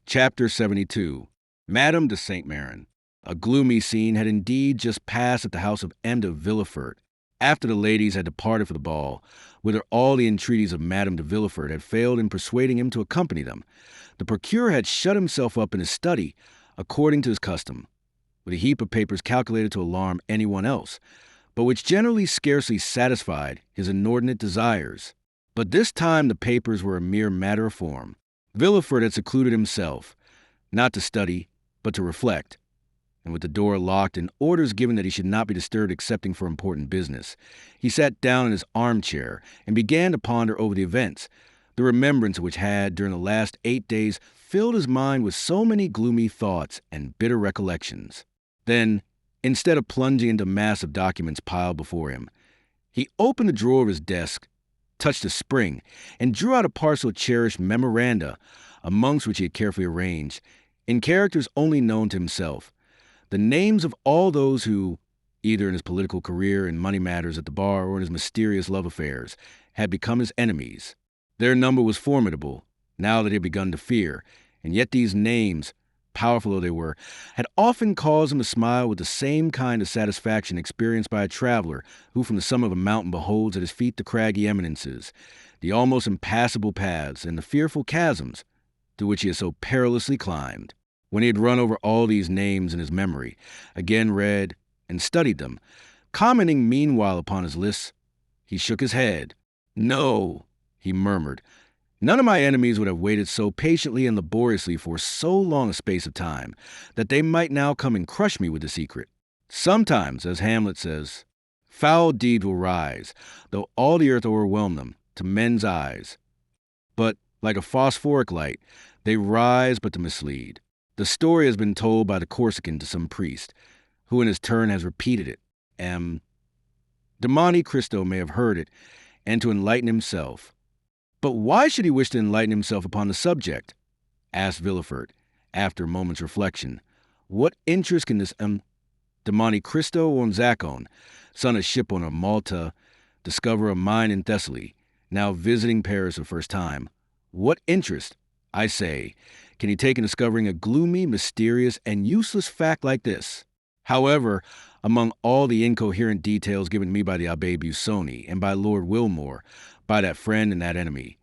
Chapter 72. Madame de Saint-Méran. A gloomy scene had indeed just passed at the house of M. de Villefort, after the ladies had departed for the ball, whither all the entreaties of Madame de Villefort had failed in persuading him to accompany them. The procureur had shut himself up in his study, according to his custom, with a heap of papers calculated to alarm anyone else, but which generally scarcely satisfied his inordinate desires. But this time the papers were a mere matter of form. Villefort had secluded himself, not to study, but to reflect, and with the door locked and orders given that he should not be disturbed excepting for important business, he sat down in his armchair and began to ponder over the events, the remembrance of which had, during the last 8 days, filled his mind with so many gloomy thoughts and bitter recollections. Then, instead of plunging into a mass of documents piled before him, he opened the drawer of his desk, touched a spring, and drew out a parcel of cherished memoranda, amongst which he had carefully arranged, in characters only known to himself, the names of all those who, either in his political career, in money matters at the bar, or in his mysterious love affairs, had become his enemies. Their number was formidable, now that he had begun to fear, and yet these names, powerful though they were, had often caused him to smile with the same kind of satisfaction experienced by a traveler who from the summit of a mountain beholds at his feet the craggy eminences, the almost impassable paths, and the fearful chasms through which he has so perilously climbed. When he had run over all these names in his memory, again read and studied them, commenting meanwhile upon his lists, he shook his head. "No," he murmured, "none of my enemies would have waited so patiently and laboriously for so long a space of time, that they might now come and crush me with the secret. Sometimes, as Hamlet says, foul deeds will rise, though all the earth overwhelm them, to men's eyes. But, like a phosphoric light, they rise but to mislead." The story has been told by the Corsican to some priest, who in his turn has repeated it. De Monte Cristo may have heard it, and to enlighten himself. "But why should he wish to enlighten himself upon the subject?" asked Villefort, after a moment's reflection. "What interest can this de Monte Cristo or Zacon, son of shipowner of Malta, discoverer of mine in Thessaly, now visiting Paris for the first time, what interest, I say, can he take in discovering a gloomy, mysterious, and useless fact like this? However, among all the incoherent details given me by the Abbé Busoni and by Lord Wilmore, by that friend and that enemy,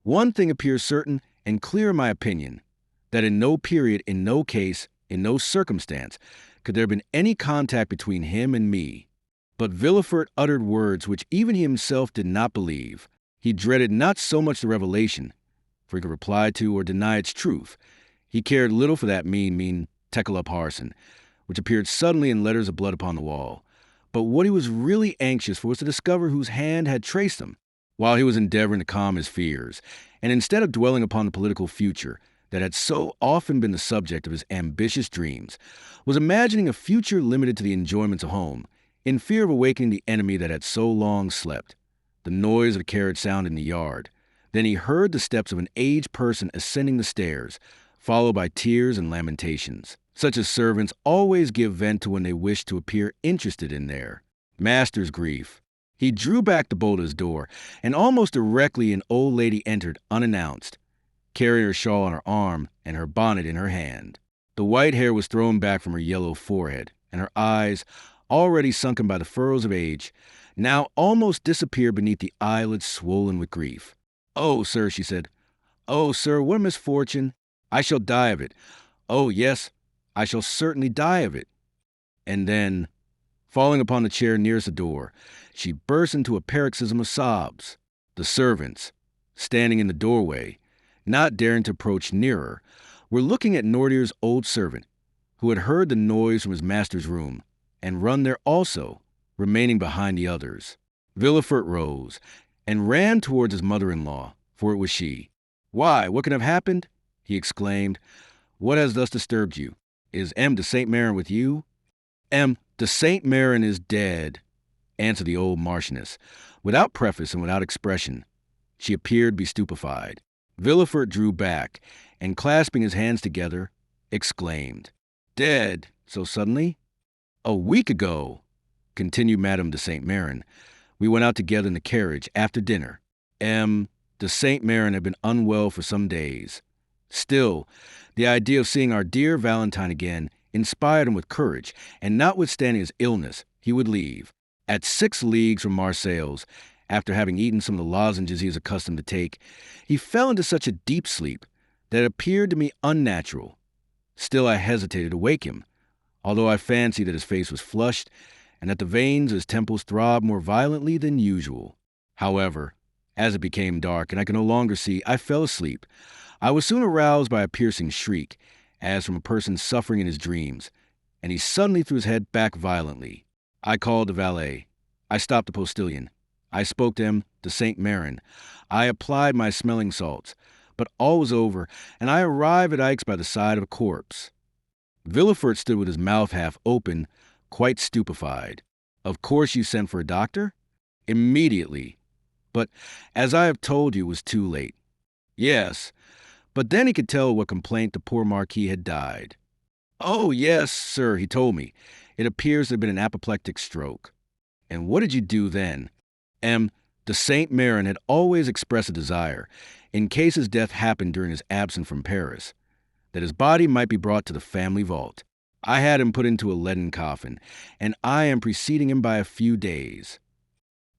one thing appears certain and clear in my opinion, that in no period, in no case, in no circumstance, could there have been any contact between him and me." But Villefort uttered words which even he himself did not believe. He dreaded not so much the revelation, for he could reply to or deny its truth. He cared little for that mean Tekel Upharsin, which appeared suddenly in letters of blood upon the wall. But what he was really anxious for was to discover whose hand had traced them, while he was endeavoring to calm his fears, and instead of dwelling upon the political future that had so often been the subject of his ambitious dreams, was imagining a future limited to the enjoyments of home, in fear of awakening the enemy that had so long slept. The noise of the carriage sounded in the yard. Then he heard the steps of an aged person ascending the stairs, followed by tears and lamentations, such as servants always give vent to when they wish to appear interested in their master's grief. He drew back the bolt of his door, and almost directly an old lady entered unannounced, carrying her shawl on her arm and her bonnet in her hand. The white hair was thrown back from her yellow forehead, and her eyes, already sunken by the furrows of age, now almost disappeared beneath the eyelids swollen with grief. "Oh, sir," she said. "Oh, sir, what a misfortune! I shall die of it. Oh, yes, I shall certainly die of it." And then, falling upon the chair nearest the door, she burst into a paroxysm of sobs. The servants, standing in the doorway, not daring to approach nearer, were looking at Nordier's old servant, who had heard the noise from his master's room, and run there also, remaining behind the others. Villefort rose, and ran towards his mother-in-law, for it was she. "Why, what can have happened?" he exclaimed. "What has thus disturbed you? Is M. de Saint-Méran with you?" "M. de Saint-Méran is dead," answered the old Marchioness, without preface and without expression. She appeared to be stupefied. Villefort drew back, and clasping his hands together, exclaimed, "Dead? So suddenly?" "A week ago," continued Madame de Saint-Méran, "we went out together in the carriage after dinner. M. de Saint-Méran had been unwell for some days. Still, the idea of seeing our dear Valentine again inspired him with courage, and notwithstanding his illness, he would leave. At 6 leagues from Marseilles, after having eaten some of the lozenges he was accustomed to take, he fell into such a deep sleep that it appeared to me unnatural. Still, I hesitated to wake him, although I fancied that his face was flushed and that the veins of his temples throbbed more violently than usual. However, as it became dark and I could no longer see, I fell asleep. I was soon aroused by a piercing shriek, as from a person suffering in his dreams, and he suddenly threw his head back violently. I called the valet. I stopped the postilion. I spoke to him, de Saint Méran. I applied my smelling salts, but all was over, and I arrived at Aix by the side of a corpse. Villefort stood with his mouth half open, quite stupefied. Of course you sent for a doctor? Immediately. But, as I have told you, it was too late. Yes, but then he could tell what complaint the poor Marquis had died. Oh, yes, sir, he told me. It appears to have been an apoplectic stroke. And what did you do then? De Saint Méran had always expressed a desire, in case his death happened during his absence from Paris, that his body might be brought to the family vault. I had him put into a leaden coffin, and I am preceding him by a few days.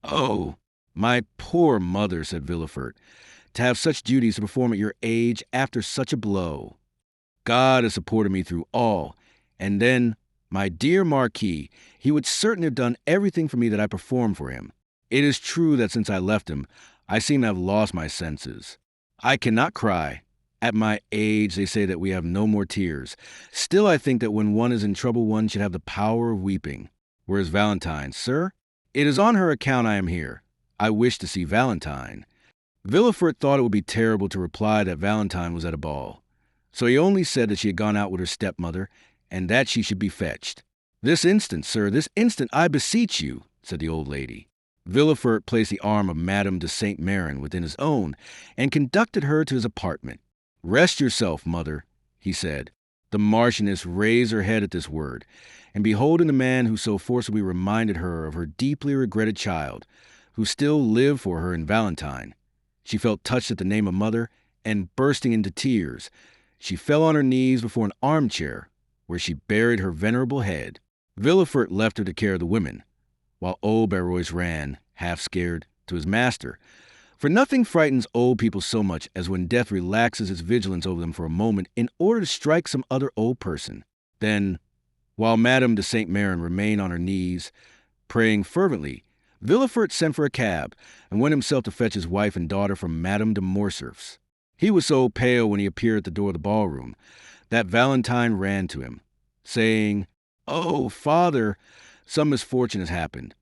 Oh, my poor mother, said Villefort, to have such duties to perform at your age after such a blow. God has supported me through all, and then, my dear Marquis, he would certainly have done everything for me that I performed for him. It is true that since I left him, I seem to have lost my senses. I cannot cry. At my age, they say that we have no more tears. Still, I think that when one is in trouble, one should have the power of weeping. Where is Valentine, sir? It is on her account I am here. I wish to see Valentine. Villefort thought it would be terrible to reply that Valentine was at a ball. So he only said that she had gone out with her stepmother, and that she should be fetched. This instant, sir, this instant, I beseech you, said the old lady. Villefort placed the arm of Madame de Saint Méran within his own, and conducted her to his apartment. Rest yourself, mother, he said. The Marchioness raised her head at this word, and beholding the man who so forcibly reminded her of her deeply regretted child, who still lived for her in Valentine, she felt touched at the name of mother, and bursting into tears, she fell on her knees before an armchair, where she buried her venerable head. Villefort left her to care of the women, while old Barrois ran, half scared, to his master. For nothing frightens old people so much as when death relaxes its vigilance over them for a moment in order to strike some other old person. Then, while Madame de Saint Méran remained on her knees, praying fervently, Villefort sent for a cab, and went himself to fetch his wife and daughter from Madame de Morcerf's. He was so pale when he appeared at the door of the ballroom that Valentine ran to him, saying, "Oh, father, some misfortune has happened."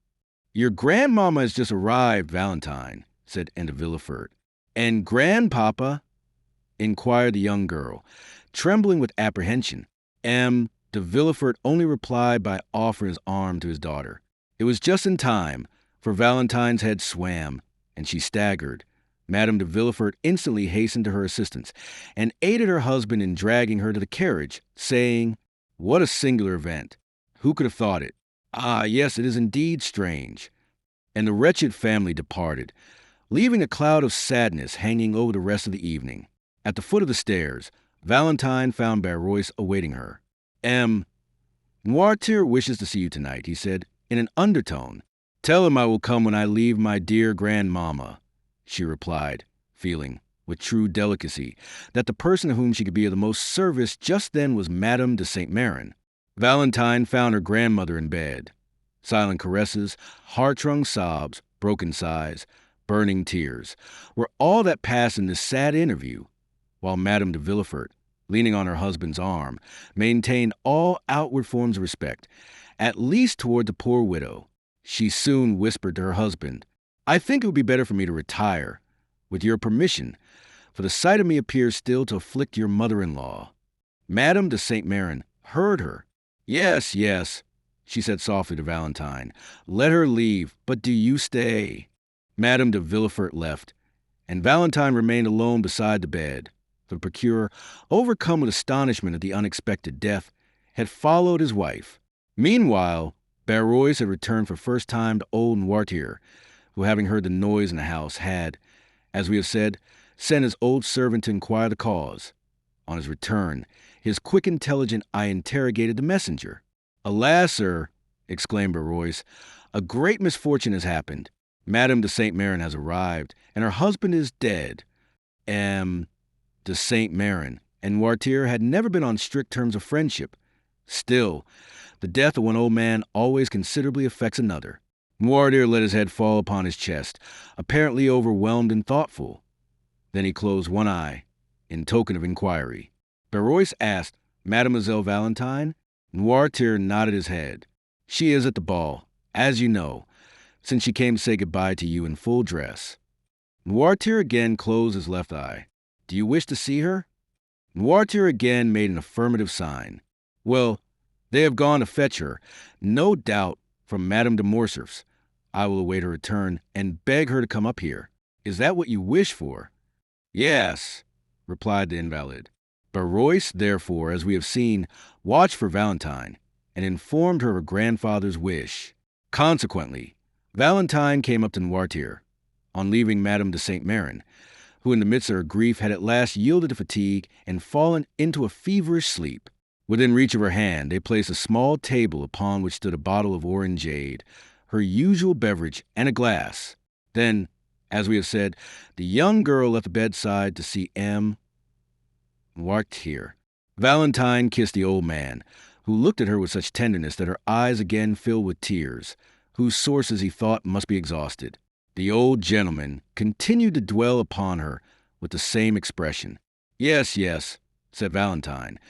"Your grandmamma has just arrived, Valentine," said Enda Villefort. "And grandpapa?" inquired the young girl, trembling with apprehension. M. de Villefort only replied by offering his arm to his daughter. It was just in time, for Valentine's head swam, and she staggered. Madame de Villefort instantly hastened to her assistance, and aided her husband in dragging her to the carriage, saying, "What a singular event! Who could have thought it? Ah, yes, it is indeed strange." And the wretched family departed, leaving a cloud of sadness hanging over the rest of the evening. At the foot of the stairs, Valentine found Barrois awaiting her. "Noirtier wishes to see you tonight," he said, in an undertone. "Tell him I will come when I leave my dear grandmamma," she replied, feeling, with true delicacy, that the person to whom she could be of the most service just then was Madame de Saint Méran. Valentine found her grandmother in bed. Silent caresses, heart-wrung sobs, broken sighs, burning tears, were all that passed in this sad interview, while Madame de Villefort, leaning on her husband's arm, maintained all outward forms of respect, at least toward the poor widow. She soon whispered to her husband, "I think it would be better for me to retire, with your permission, for the sight of me appears still to afflict your mother-in-law." Madame de Saint Méran heard her. "Yes, yes," she said softly to Valentine. "Let her leave, but do you stay." Madame de Villefort left, and Valentine remained alone beside the bed, for the procureur, overcome with astonishment at the unexpected death, had followed his wife. Meanwhile, Barrois had returned for the first time to old Noirtier, who, having heard the noise in the house, had, as we have said, sent his old servant to inquire the cause. On his return, his quick, intelligent eye interrogated the messenger. "Alas, sir," exclaimed Barrois, "a great misfortune has happened. Madame de Saint Méran has arrived, and her husband is dead." De Saint Méran and Noirtier had never been on strict terms of friendship. Still, the death of one old man always considerably affects another. Noirtier let his head fall upon his chest, apparently overwhelmed and thoughtful. Then he closed one eye, in token of inquiry. Barrois asked, "Mademoiselle Valentine?" Noirtier nodded his head. "She is at the ball, as you know, since she came to say goodbye to you in full dress." Noirtier again closed his left eye. "Do you wish to see her?" Noirtier again made an affirmative sign. "Well, they have gone to fetch her, no doubt from Madame de Morcerf's. I will await her return and beg her to come up here. Is that what you wish for?" "Yes," replied the invalid. Barrois, therefore, as we have seen, watched for Valentine and informed her of her grandfather's wish. Consequently, Valentine came up to Noirtier on leaving Madame de Saint Méran, who in the midst of her grief had at last yielded to fatigue and fallen into a feverish sleep. Within reach of her hand, they placed a small table upon which stood a bottle of orangeade, her usual beverage, and a glass. Then, as we have said, the young girl left the bedside to see M. Noirtier. Valentine kissed the old man, who looked at her with such tenderness that her eyes again filled with tears, whose sources he thought must be exhausted. The old gentleman continued to dwell upon her with the same expression. "Yes, yes," said Valentine.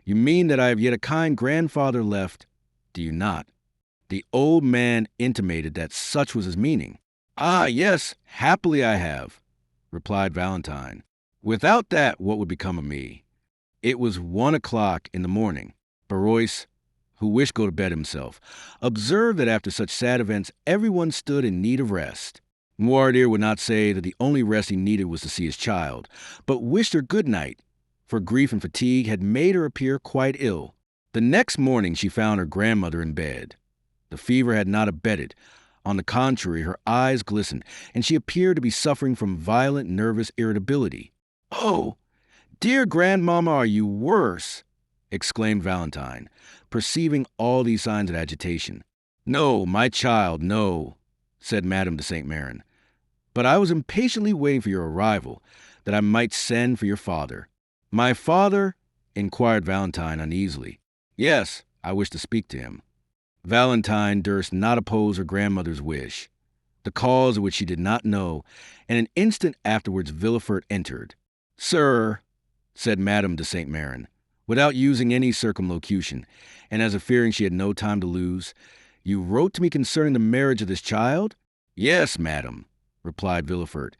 "You mean that I have yet a kind grandfather left, do you not?" The old man intimated that such was his meaning. "Ah, yes, happily I have," replied Valentine. "Without that, what would become of me?" It was 1 o'clock in the morning. Barrois, who wished to go to bed himself, observed that after such sad events everyone stood in need of rest. Noirtier would not say that the only rest he needed was to see his child, but wished her good night, for grief and fatigue had made her appear quite ill. The next morning she found her grandmother in bed. The fever had not abated. On the contrary, her eyes glistened, and she appeared to be suffering from violent nervous irritability. "Oh, dear grandmamma, are you worse?" exclaimed Valentine, perceiving all these signs of agitation. "No, my child, no," said Madame de Saint Méran. "But I was impatiently waiting for your arrival, that I might send for your father." "My father?" inquired Valentine uneasily. "Yes, I wish to speak to him." Valentine durst not oppose her grandmother's wish, the cause of which she did not know, and an instant afterwards Villefort entered. "Sir," said Madame de Saint Méran, without using any circumlocution, and as if fearing she had no time to lose, "you wrote to me concerning the marriage of this child?" "Yes, madame," replied Villefort.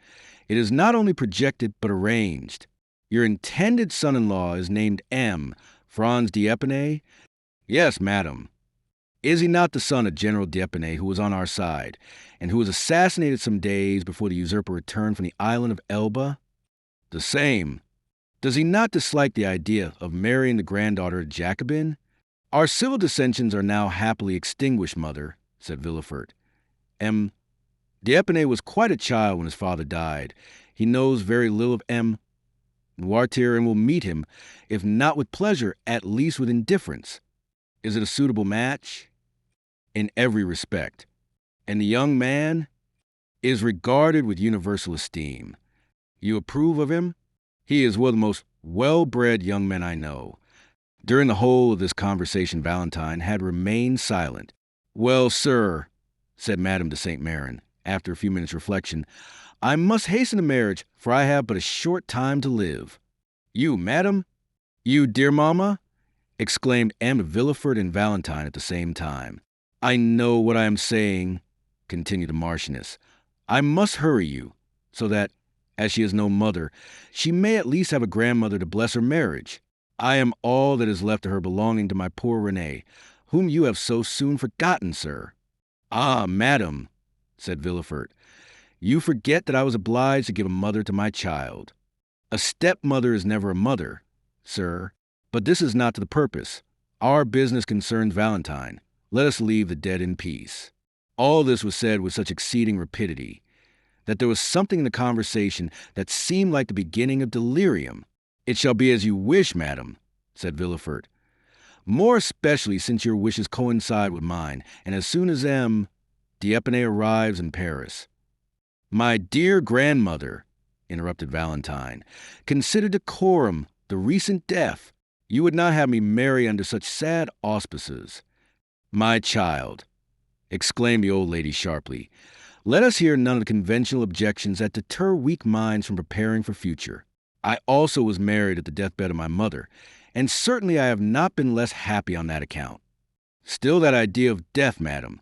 "It is not only projected, but arranged. Your intended son-in-law is named M. Franz d'Épinay?" "Yes, madame." "Is he not the son of General d'Épinay, who was on our side, and who was assassinated some days before the usurper returned from the island of Elba?" "The same." "Does he not dislike the idea of marrying the granddaughter of Jacobin?" "Our civil dissensions are now happily extinguished, mother," said Villefort. "M. d'Épinay was quite a child when his father died. He knows very little of M. Noirtier and will meet him, if not with pleasure, at least with indifference. Is it a suitable match?" "In every respect." "And the young man?" "Is regarded with universal esteem." "You approve of him?" "He is one of the most well-bred young men I know." During the whole of this conversation Valentine had remained silent. "Well, sir," said Madame de Saint Méran, after a few minutes' reflection, "I must hasten the marriage, for I have but a short time to live." "You, madame? You, dear mamma?" exclaimed M. Villefort and Valentine at the same time. "I know what I am saying," continued the Marchioness. "I must hurry you, so that, as she has no mother, she may at least have a grandmother to bless her marriage. I am all that is left to her belonging to my poor Renée, whom you have so soon forgotten, sir." "Ah, madame," said Villefort, "you forget that I was obliged to give a mother to my child." "A stepmother is never a mother, sir. But this is not to the purpose. Our business concerns Valentine. Let us leave the dead in peace." All this was said with such exceeding rapidity that there was something in the conversation that seemed like the beginning of delirium. "It shall be as you wish, madam," said Villefort. "More especially since your wishes coincide with mine, and as soon as M. d'Épinay arrives in Paris." "My dear grandmother," interrupted Valentine, "consider decorum, the recent death. You would not have me marry under such sad auspices." "My child," exclaimed the old lady sharply, "let us hear none of the conventional objections that deter weak minds from preparing for future. I also was married at the deathbed of my mother, and certainly I have not been less happy on that account." "Still that idea of death, madam,"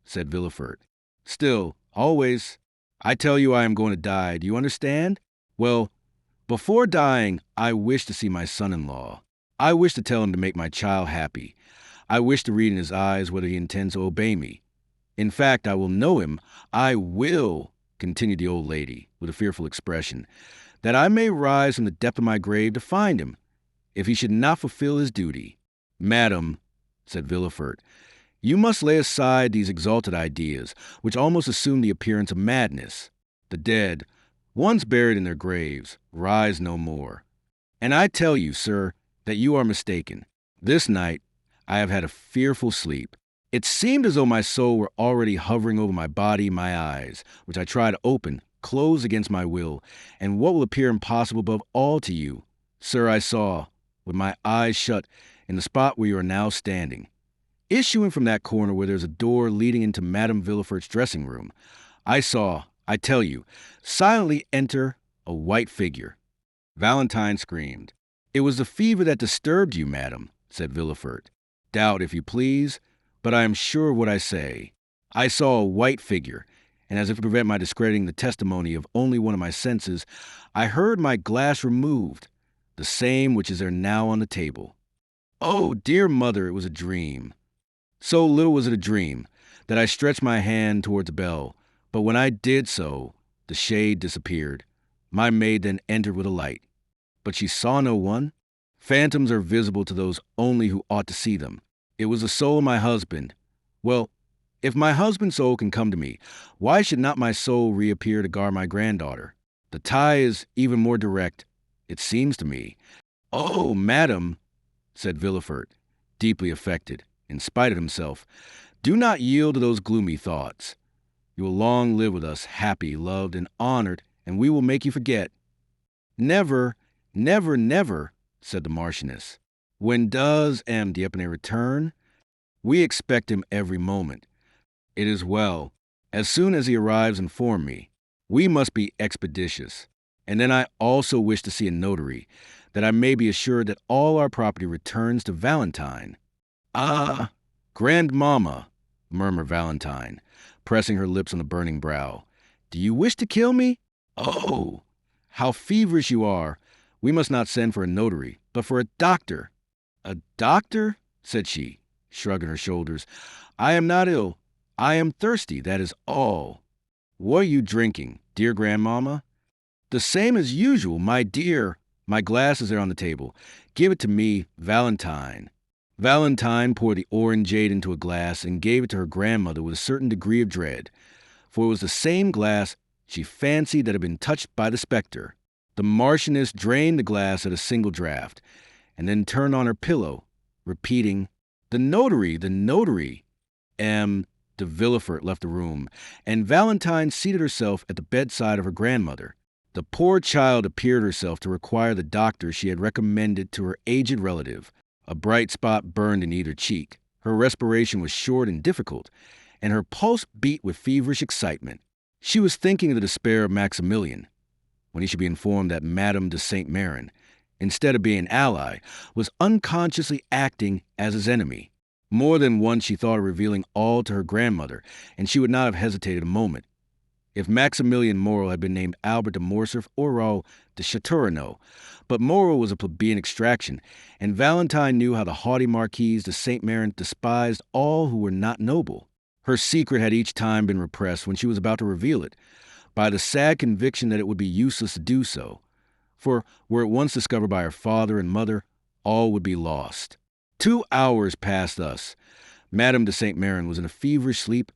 said Villefort. "Still, always. I tell you I am going to die, do you understand? Well, before dying, I wish to see my son-in-law. I wish to tell him to make my child happy. I wish to read in his eyes whether he intends to obey me. In fact, I will know him. I will," continued the old lady, with a fearful expression, "that I may rise from the depth of my grave to find him, if he should not fulfill his duty." "Madam," said Villefort, "you must lay aside these exalted ideas, which almost assume the appearance of madness. The dead, once buried in their graves, rise no more. And I tell you, sir, that you are mistaken. This night I have had a fearful sleep. It seemed as though my soul were already hovering over my body. My eyes, which I try to open, closed against my will, and what will appear impossible above all to you, sir, I saw, with my eyes shut, in the spot where you are now standing. Issuing from that corner where there's a door leading into Madame Villefort's dressing room, I saw, I tell you, silently enter a white figure." Valentine screamed. "It was the fever that disturbed you, madam," said Villefort. "Doubt, if you please, but I am sure of what I say. I saw a white figure, and as if to prevent my discrediting the testimony of only one of my senses, I heard my glass removed, the same which is there now on the table. Oh, dear mother, it was a dream. So little was it a dream that I stretched my hand towards the bell, but when I did so, the shade disappeared. My maid then entered with a light. But she saw no one. Phantoms are visible to those only who ought to see them. It was the soul of my husband. Well, if my husband's soul can come to me, why should not my soul reappear to guard my granddaughter? The tie is even more direct, it seems to me." "Oh, madam," said Villefort, deeply affected, in spite of himself, "do not yield to those gloomy thoughts. You will long live with us, happy, loved, and honored, and we will make you forget." "Never, never, never," said the Marchioness. "When does M. d'Épinay return?" "We expect him every moment." "It is well. As soon as he arrives, inform me. We must be expeditious. And then I also wish to see a notary, that I may be assured that all our property returns to Valentine." "Ah, grandmamma," murmured Valentine, pressing her lips on the burning brow, "do you wish to kill me? Oh, how feverish you are! We must not send for a notary, but for a doctor." "A doctor?" said she, shrugging her shoulders. "I am not ill. I am thirsty, that is all." "What are you drinking, dear grandmamma?" "The same as usual, my dear. My glass is there on the table. Give it to me, Valentine." Valentine poured the orangeade into a glass and gave it to her grandmother with a certain degree of dread, for it was the same glass she fancied that had been touched by the spectre. The Marchioness drained the glass at a single draught, and then turned on her pillow, repeating, "The notary, the notary." M. de Villefort left the room, and Valentine seated herself at the bedside of her grandmother. The poor child appeared herself to require the doctor she had recommended to her aged relative. A bright spot burned in either cheek. Her respiration was short and difficult, and her pulse beat with feverish excitement. She was thinking of the despair of Maximilian, when he should be informed that Madame de Saint Méran, instead of being an ally, was unconsciously acting as his enemy. More than once she thought of revealing all to her grandmother, and she would not have hesitated a moment. If Maximilian Morrel had been named Albert de Morcerf or Raoul de Château, but Morrel was a plebeian extraction, and Valentine knew how the haughty Marquise de Saint Méran despised all who were not noble. Her secret had each time been repressed when she was about to reveal it, by the sad conviction that it would be useless to do so, for were it once discovered by her father and mother, all would be lost. 2 hours passed thus. Madame de Saint Méran was in a feverish sleep,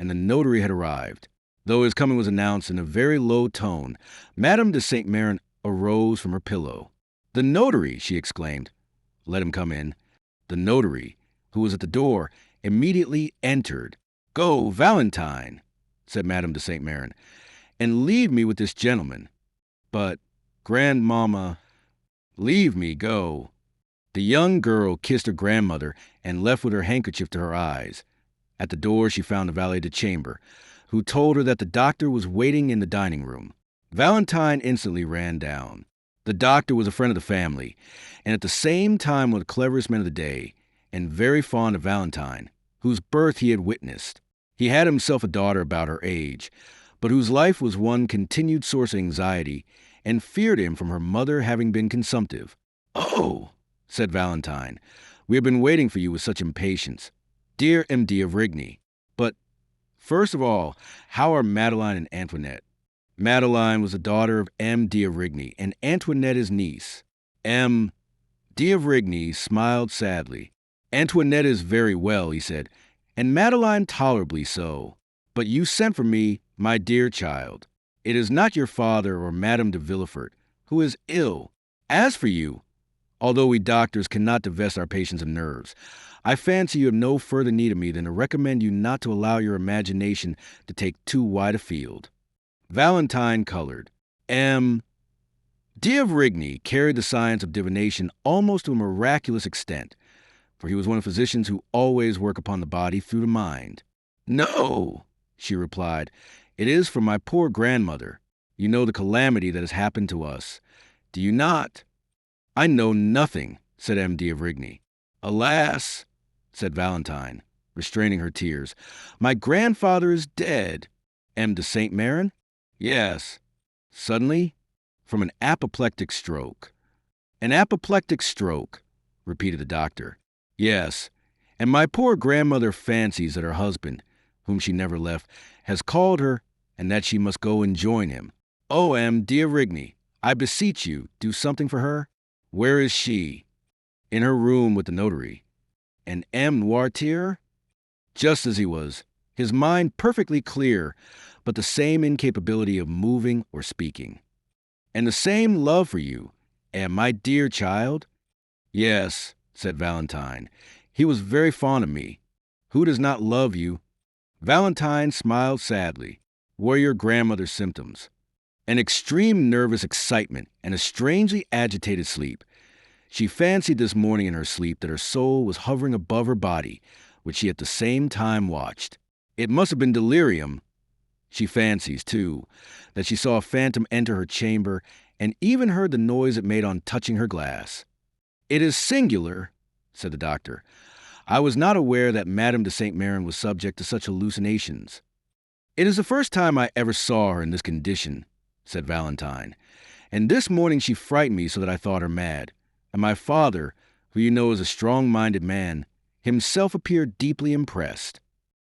and the notary had arrived. Though his coming was announced in a very low tone, Madame de Saint Méran arose from her pillow. "The notary!" she exclaimed. "Let him come in." The notary, who was at the door, immediately entered. "Go, Valentine," said Madame de Saint Méran, "and leave me with this gentleman." "But, grandmamma—" "Leave me, go." The young girl kissed her grandmother and left with her handkerchief to her eyes. At the door she found the valet de chambre, who told her that the doctor was waiting in the dining room. Valentine instantly ran down. The doctor was a friend of the family, and at the same time one of the cleverest men of the day, and very fond of Valentine, whose birth he had witnessed. He had himself a daughter about her age, but whose life was one continued source of anxiety, and feared him from her mother having been consumptive. "Oh," said Valentine, "we have been waiting for you with such impatience. Dear M. d'Avrigny. But, first of all, how are Madeleine and Antoinette?" Madeleine was the daughter of M. d'Avrigny, and Antoinette his niece. M. d'Avrigny smiled sadly. "Antoinette is very well," he said, "and Madeleine tolerably so. But you sent for me, my dear child. It is not your father or Madame de Villefort, who is ill. As for you, although we doctors cannot divest our patients of nerves, I fancy you have no further need of me than to recommend you not to allow your imagination to take too wide a field." Valentine colored. M. d'Avrigny carried the science of divination almost to a miraculous extent, for he was one of physicians who always work upon the body through the mind. "No," she replied, "it is for my poor grandmother. You know the calamity that has happened to us. Do you not?" "I know nothing," said M. d'Avrigny. "Alas," said Valentine, restraining her tears, "my grandfather is dead." "M. de Saint Méran?" "Yes." "Suddenly?" "From an apoplectic stroke." "An apoplectic stroke," repeated the doctor. "Yes, and my poor grandmother fancies that her husband, whom she never left, has called her, and that she must go and join him. Oh, M. d'Avrigny, I beseech you, do something for her." "Where is she?" "In her room with the notary." "And M. Noirtier?" "Just as he was, his mind perfectly clear, but the same incapability of moving or speaking." "And the same love for you, and my dear child?" "Yes," said Valentine. "He was very fond of me. Who does not love you?" Valentine smiled sadly. "What are your grandmother's symptoms?" "An extreme nervous excitement and a strangely agitated sleep. She fancied this morning in her sleep that her soul was hovering above her body, which she at the same time watched. It must have been delirium. She fancies, too, that she saw a phantom enter her chamber and even heard the noise it made on touching her glass." "It is singular," said the doctor. "I was not aware that Madame de Saint Méran was subject to such hallucinations." "It is the first time I ever saw her in this condition," said Valentine, "and this morning she frightened me so that I thought her mad. And my father, who you know is a strong-minded man, himself appeared deeply impressed."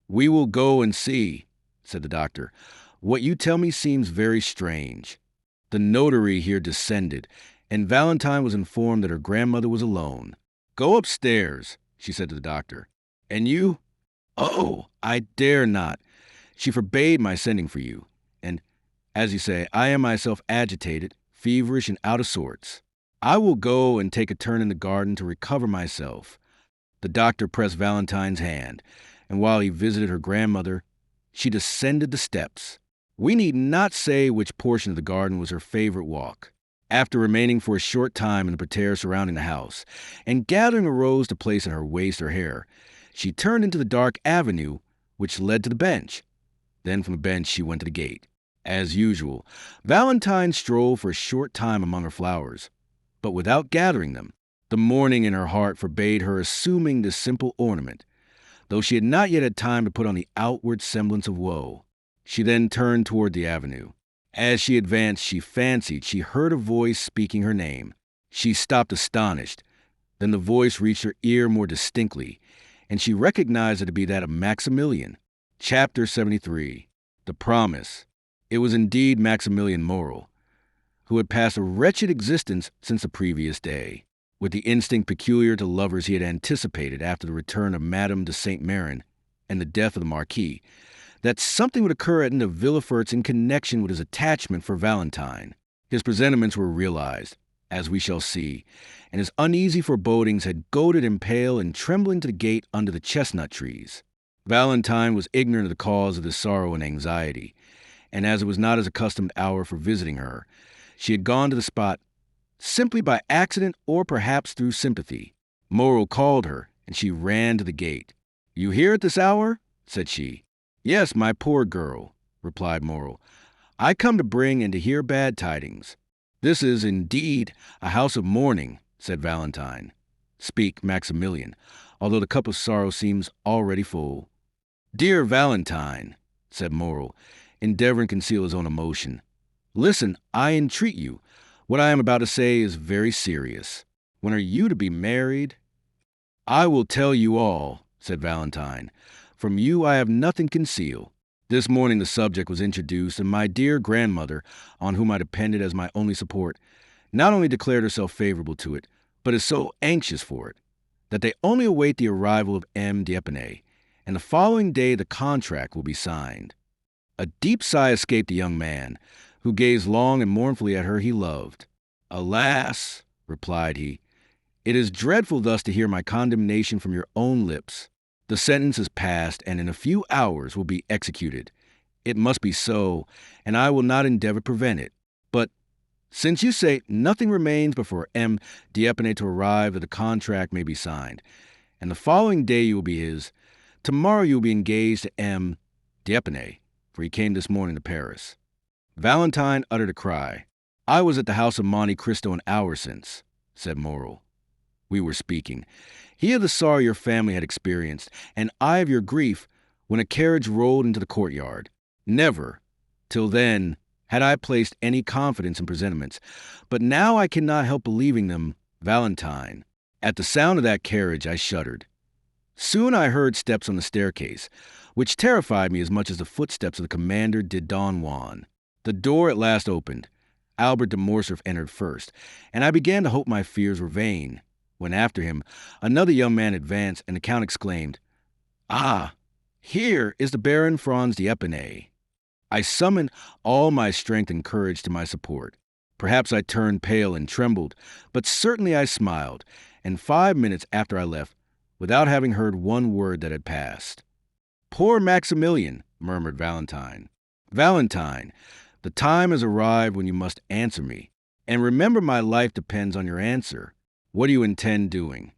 "We will go and see," said the doctor. "What you tell me seems very strange." The notary here descended, and Valentine was informed that her grandmother was alone. "Go upstairs," she said to the doctor. "And you?" "Oh, I dare not. She forbade my sending for you. And, as you say, I am myself agitated, feverish, and out of sorts. I will go and take a turn in the garden to recover myself." The doctor pressed Valentine's hand, and while he visited her grandmother, she descended the steps. We need not say which portion of the garden was her favorite walk. After remaining for a short time in the parterre surrounding the house, and gathering a rose to place in her waist or hair, she turned into the dark avenue which led to the bench. Then from the bench she went to the gate. As usual, Valentine strolled for a short time among her flowers, but without gathering them. The mourning in her heart forbade her assuming this simple ornament, though she had not yet had time to put on the outward semblance of woe. She then turned toward the avenue. As she advanced, she fancied she heard a voice speaking her name. She stopped astonished. Then the voice reached her ear more distinctly, and she recognized it to be that of Maximilian. Chapter 73. The Promise. It was indeed Maximilian Morrel, who had passed a wretched existence since the previous day. With the instinct peculiar to lovers, he had anticipated, after the return of Madame de Saint Méran and the death of the Marquis, that something would occur at the Villeforts in connection with his attachment for Valentine. His presentiments were realized. as we shall see, and his uneasy forebodings had goaded him pale and trembling to the gate under the chestnut trees. Valentine was ignorant of the cause of this sorrow and anxiety, and as it was not his accustomed hour for visiting her, she had gone to the spot simply by accident or perhaps through sympathy. Moreau called her, and she ran to the gate. "You here at this hour?" said she. "Yes, my poor girl," replied Moreau. "I come to bring and to hear bad tidings." "This is indeed a house of mourning," said Valentine. "Speak, Maximilian, although the cup of sorrow seems already full." "Dear Valentine," said Moreau, endeavoring to conceal his own emotion. "Listen, I entreat you. What I am about to say is very serious. When are you to be married?" "I will tell you all," said Valentine. "From you I have nothing to conceal. This morning the subject was introduced, and my dear grandmother, on whom I depended as my only support, not only declared herself favorable to it, but is so anxious for it, that they only await the arrival of M. d'Épinay, and the following day the contract will be signed." A deep sigh escaped the young man, who gazed long and mournfully at her he loved. "Alas," replied he, "it is dreadful thus to hear my condemnation from your own lips. The sentence is passed, and in a few hours will be executed. It must be so, and I will not endeavor to prevent it. But since you say nothing remains but for M. d'Épinay to arrive that the contract may be signed, and the following day you will be his, tomorrow you will be engaged to M. d'Épinay, for he came this morning to Paris." Valentine uttered a cry. "I was at the house of Monte Cristo an hour since," said Moreau. "We were speaking. He of the sorrow your family had experienced, and I of your grief, when a carriage rolled into the courtyard. Never, till then, had I placed any confidence in presentiments, but now I cannot help believing them, Valentine. At the sound of that carriage I shuddered. Soon I heard steps on the staircase, which terrified me as much as the footsteps of the commander did Don Juan. The door at last opened. Albert de Morcerf entered first, and I began to hope my fears were vain, when after him another young man advanced, and the Count exclaimed, "Ah, here is the Baron Franz d'Épinay." I summoned all my strength and courage to my support. Perhaps I turned pale and trembled, but certainly I smiled, and 5 minutes after I left, without having heard one word that had passed. "Poor Maximilian," murmured Valentine. "Valentine, the time has arrived when you must answer me, and remember my life depends on your answer. What do you intend doing?"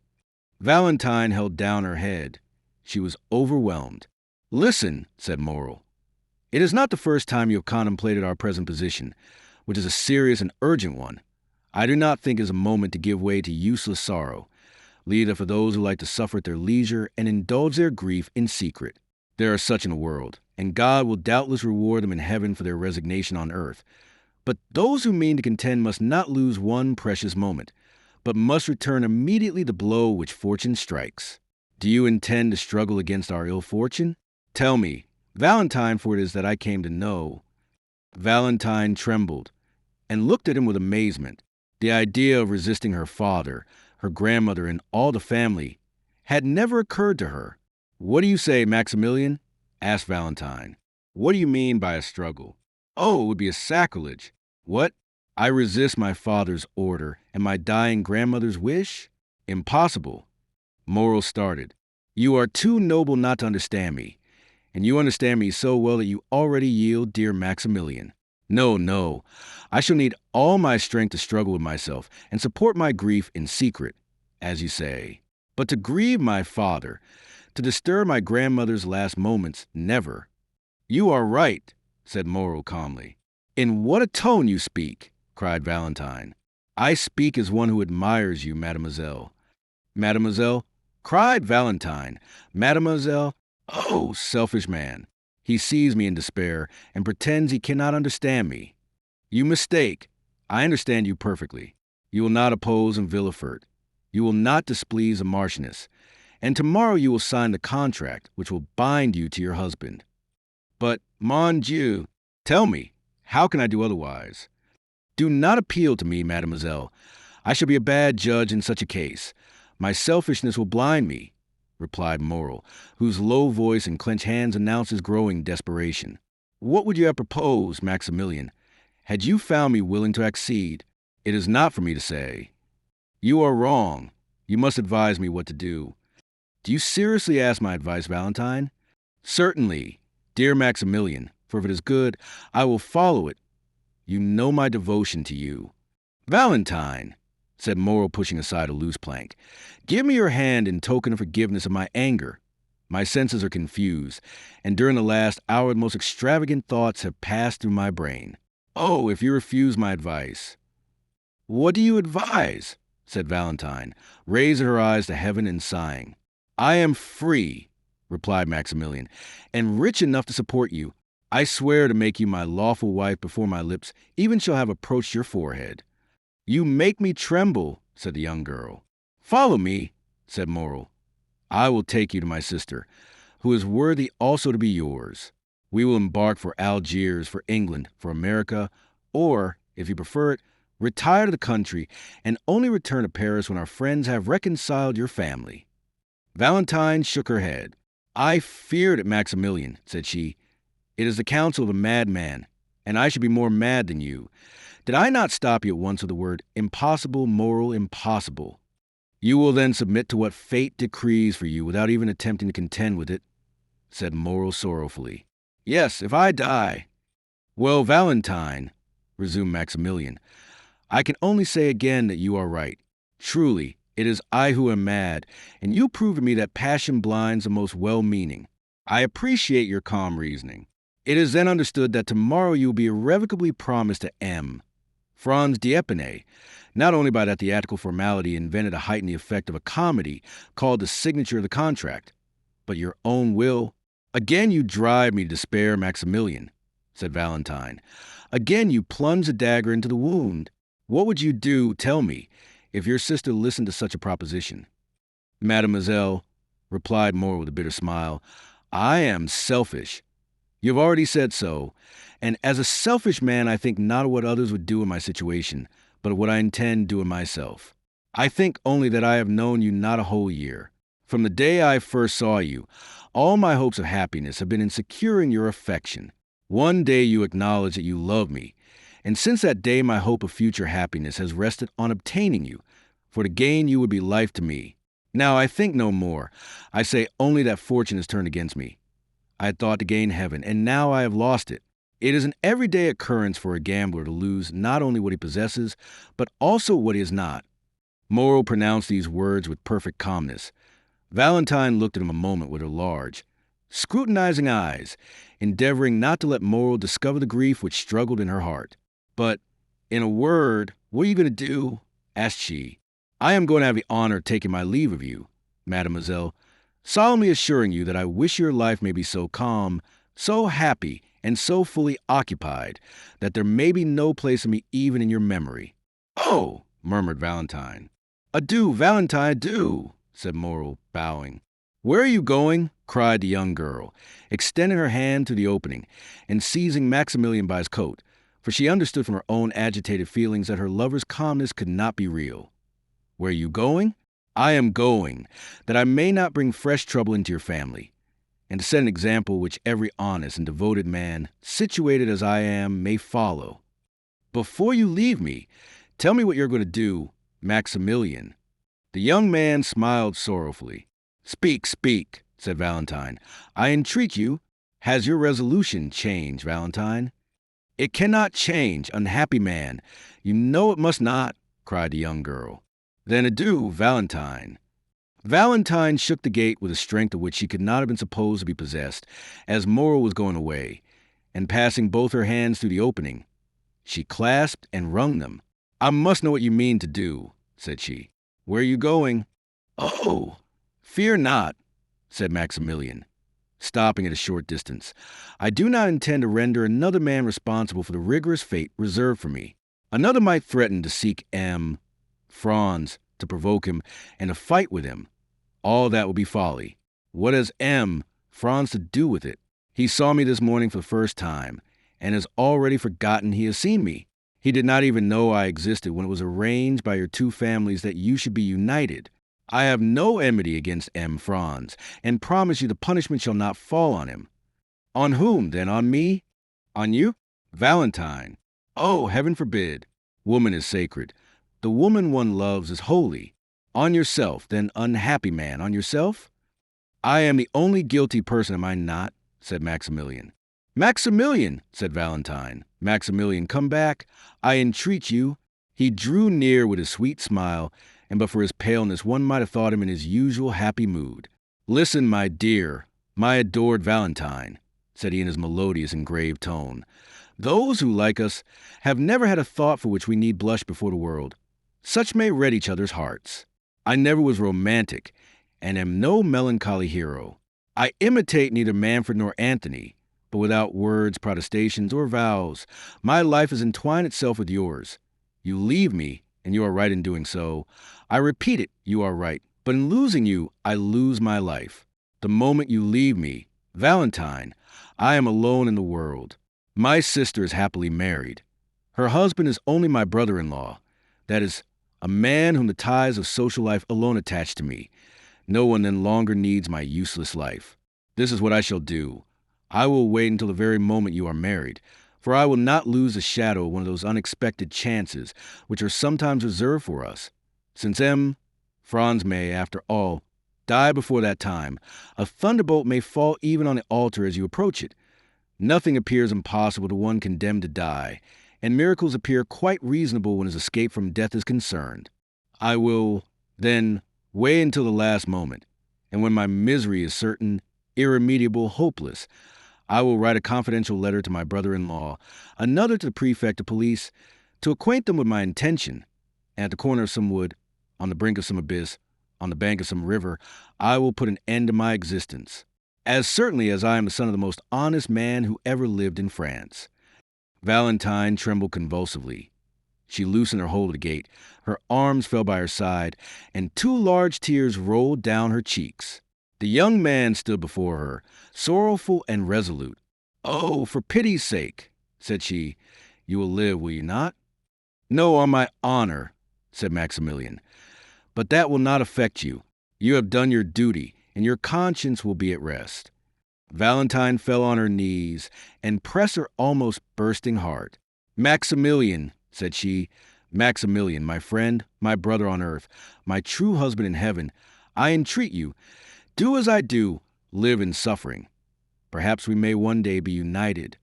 Valentine held down her head. She was overwhelmed. "Listen," said Moreau. "It is not the first time you have contemplated our present position, which is a serious and urgent one. I do not think it is a moment to give way to useless sorrow. Leave it for those who like to suffer at their leisure and indulge their grief in secret. There are such in the world, and God will doubtless reward them in heaven for their resignation on earth. But those who mean to contend must not lose one precious moment, but must return immediately the blow which fortune strikes. Do you intend to struggle against our ill fortune? Tell me, Valentine, for it is that I came to know." Valentine trembled, and looked at him with amazement. The idea of resisting her father, her grandmother, and all the family had never occurred to her. "What do you say, Maximilian?" asked Valentine. "What do you mean by a struggle?" "Oh, it would be a sacrilege." "What? I resist my father's order and my dying grandmother's wish? Impossible." Moreau started. "You are too noble not to understand me, and you understand me so well that you already yield, dear Maximilian. No, no, I shall need all my strength to struggle with myself and support my grief in secret, as you say. But to grieve my father, to disturb my grandmother's last moments, never." "You are right," said Moreau calmly. "In what a tone you speak!" cried Valentine. "I speak as one who admires you, mademoiselle." "Mademoiselle?" cried Valentine. "Mademoiselle? Oh, selfish man! He sees me in despair and pretends he cannot understand me. You mistake. I understand you perfectly. You will not oppose in Villefort. You will not displease the Marchioness. And tomorrow you will sign the contract which will bind you to your husband. But, mon Dieu, tell me, how can I do otherwise? Do not appeal to me, mademoiselle. I shall be a bad judge in such a case. My selfishness will blind me," replied Moreau, whose low voice and clenched hands announced his growing desperation. "What would you have proposed, Maximilian, had you found me willing to accede?" It is not for me to say. You are wrong. You must advise me what to do. Do you seriously ask my advice, Valentine? Certainly, dear Maximilian, for if it is good, I will follow it. You know my devotion to you. Valentine, said Morrill, pushing aside a loose plank, give me your hand in token of forgiveness of my anger. My senses are confused, and during the last hour the most extravagant thoughts have passed through my brain. Oh, if you refuse my advice. What do you advise? Said Valentine, raising her eyes to heaven and sighing. I am free, replied Maximilian, and rich enough to support you. I swear to make you my lawful wife before my lips even shall have approached your forehead. You make me tremble, said the young girl. Follow me, said Morrill. I will take you to my sister, who is worthy also to be yours. We will embark for Algiers, for England, for America, or, if you prefer it, retire to the country and only return to Paris when our friends have reconciled your family. Valentine shook her head. I feared it, Maximilian, said she. It is the counsel of a madman, and I should be more mad than you. Did I not stop you at once with the word impossible, Morrill, impossible? You will then submit to what fate decrees for you without even attempting to contend with it, said Morrill sorrowfully. Yes, if I die. Well, Valentine, resumed Maximilian, I can only say again that you are right. Truly, it is I who am mad, and you prove to me that passion blinds the most well-meaning. I appreciate your calm reasoning. It is then understood that tomorrow you will be irrevocably promised to M. Franz d'Épinay, not only by that theatrical formality invented to heighten the effect of a comedy called the signature of the contract, but your own will. Again you drive me to despair, Maximilian, said Valentine. Again you plunge the dagger into the wound. What would you do, tell me, if your sister listened to such a proposition? Mademoiselle, replied Morrill with a bitter smile, I am selfish. You have already said so, and as a selfish man I think not of what others would do in my situation, but of what I intend doing myself. I think only that I have known you not a whole year. From the day I first saw you, all my hopes of happiness have been in securing your affection. One day you acknowledged that you love me, and since that day my hope of future happiness has rested on obtaining you, for to gain you would be life to me. Now I think no more. I say only that fortune has turned against me. I had thought to gain heaven, and now I have lost it. It is an everyday occurrence for a gambler to lose not only what he possesses, but also what he is not. Morrill pronounced these words with perfect calmness. Valentine looked at him a moment with her large, scrutinizing eyes, endeavoring not to let Morrill discover the grief which struggled in her heart. But, in a word, what are you going to do? Asked she. I am going to have the honor of taking my leave of you, mademoiselle, solemnly assuring you that I wish your life may be so calm, so happy, and so fully occupied, that there may be no place for me even in your memory. Oh, murmured Valentine. Adieu, Valentine, adieu, said Morrill, bowing. Where are you going? Cried the young girl, extending her hand to the opening, and seizing Maximilian by his coat, for she understood from her own agitated feelings that her lover's calmness could not be real. Where are you going? I am going, that I may not bring fresh trouble into your family, and to set an example which every honest and devoted man, situated as I am, may follow. Before you leave me, tell me what you're going to do, Maximilian. The young man smiled sorrowfully. Speak, speak, said Valentine. I entreat you. Has your resolution changed, Valentine? It cannot change, unhappy man. You know it must not, cried the young girl. Then adieu, Valentine. Valentine shook the gate with a strength of which she could not have been supposed to be possessed, as Morrill was going away, and passing both her hands through the opening, she clasped and wrung them. I must know what you mean to do, said she. Where are you going? Oh, fear not, said Maximilian, stopping at a short distance. I do not intend to render another man responsible for the rigorous fate reserved for me. Another might threaten to seek Franz, to provoke him, and to fight with him. All that would be folly. What has Franz to do with it? He saw me this morning for the first time, and has already forgotten he has seen me. He did not even know I existed when it was arranged by your two families that you should be united. I have no enmity against Franz, and promise you the punishment shall not fall on him. On whom, then? On me? On you? Valentine. Oh, heaven forbid. Woman is sacred. The woman one loves is holy. On yourself, then unhappy man, on yourself? I am the only guilty person, am I not? Said Maximilian. Maximilian, said Valentine. Maximilian, come back. I entreat you. He drew near with a sweet smile, and but for his paleness, one might have thought him in his usual happy mood. Listen, my dear, my adored Valentine, said he in his melodious and grave tone. Those who like us have never had a thought for which we need blush before the world. Such may read each other's hearts. I never was romantic, and am no melancholy hero. I imitate neither Manfred nor Anthony, but without words, protestations, or vows, my life has entwined itself with yours. You leave me, and you are right in doing so. I repeat it, you are right, but in losing you, I lose my life. The moment you leave me, Valentine, I am alone in the world. My sister is happily married. Her husband is only my brother-in-law. That is, a man whom the ties of social life alone attach to me. No one then longer needs my useless life. This is what I shall do. I will wait until the very moment you are married, for I will not lose the shadow of one of those unexpected chances which are sometimes reserved for us. Since Franz may, after all, die before that time, a thunderbolt may fall even on the altar as you approach it. Nothing appears impossible to one condemned to die, and miracles appear quite reasonable when his escape from death is concerned. I will, then, wait until the last moment, and when my misery is certain, irremediable, hopeless, I will write a confidential letter to my brother-in-law, another to the prefect of police, to acquaint them with my intention, and at the corner of some wood, on the brink of some abyss, on the bank of some river, I will put an end to my existence, as certainly as I am the son of the most honest man who ever lived in France. Valentine trembled convulsively. She loosened her hold of the gate, her arms fell by her side, and 2 large tears rolled down her cheeks. The young man stood before her, sorrowful and resolute. "Oh, for pity's sake," said she, "you will live, will you not?" "No, on my honor," said Maximilian. "But that will not affect you. You have done your duty, and your conscience will be at rest." Valentine fell on her knees and pressed her almost bursting heart. "Maximilian," said she, "Maximilian, my friend, my brother on earth, my true husband in heaven, I entreat you, do as I do, live in suffering. Perhaps we may one day be united."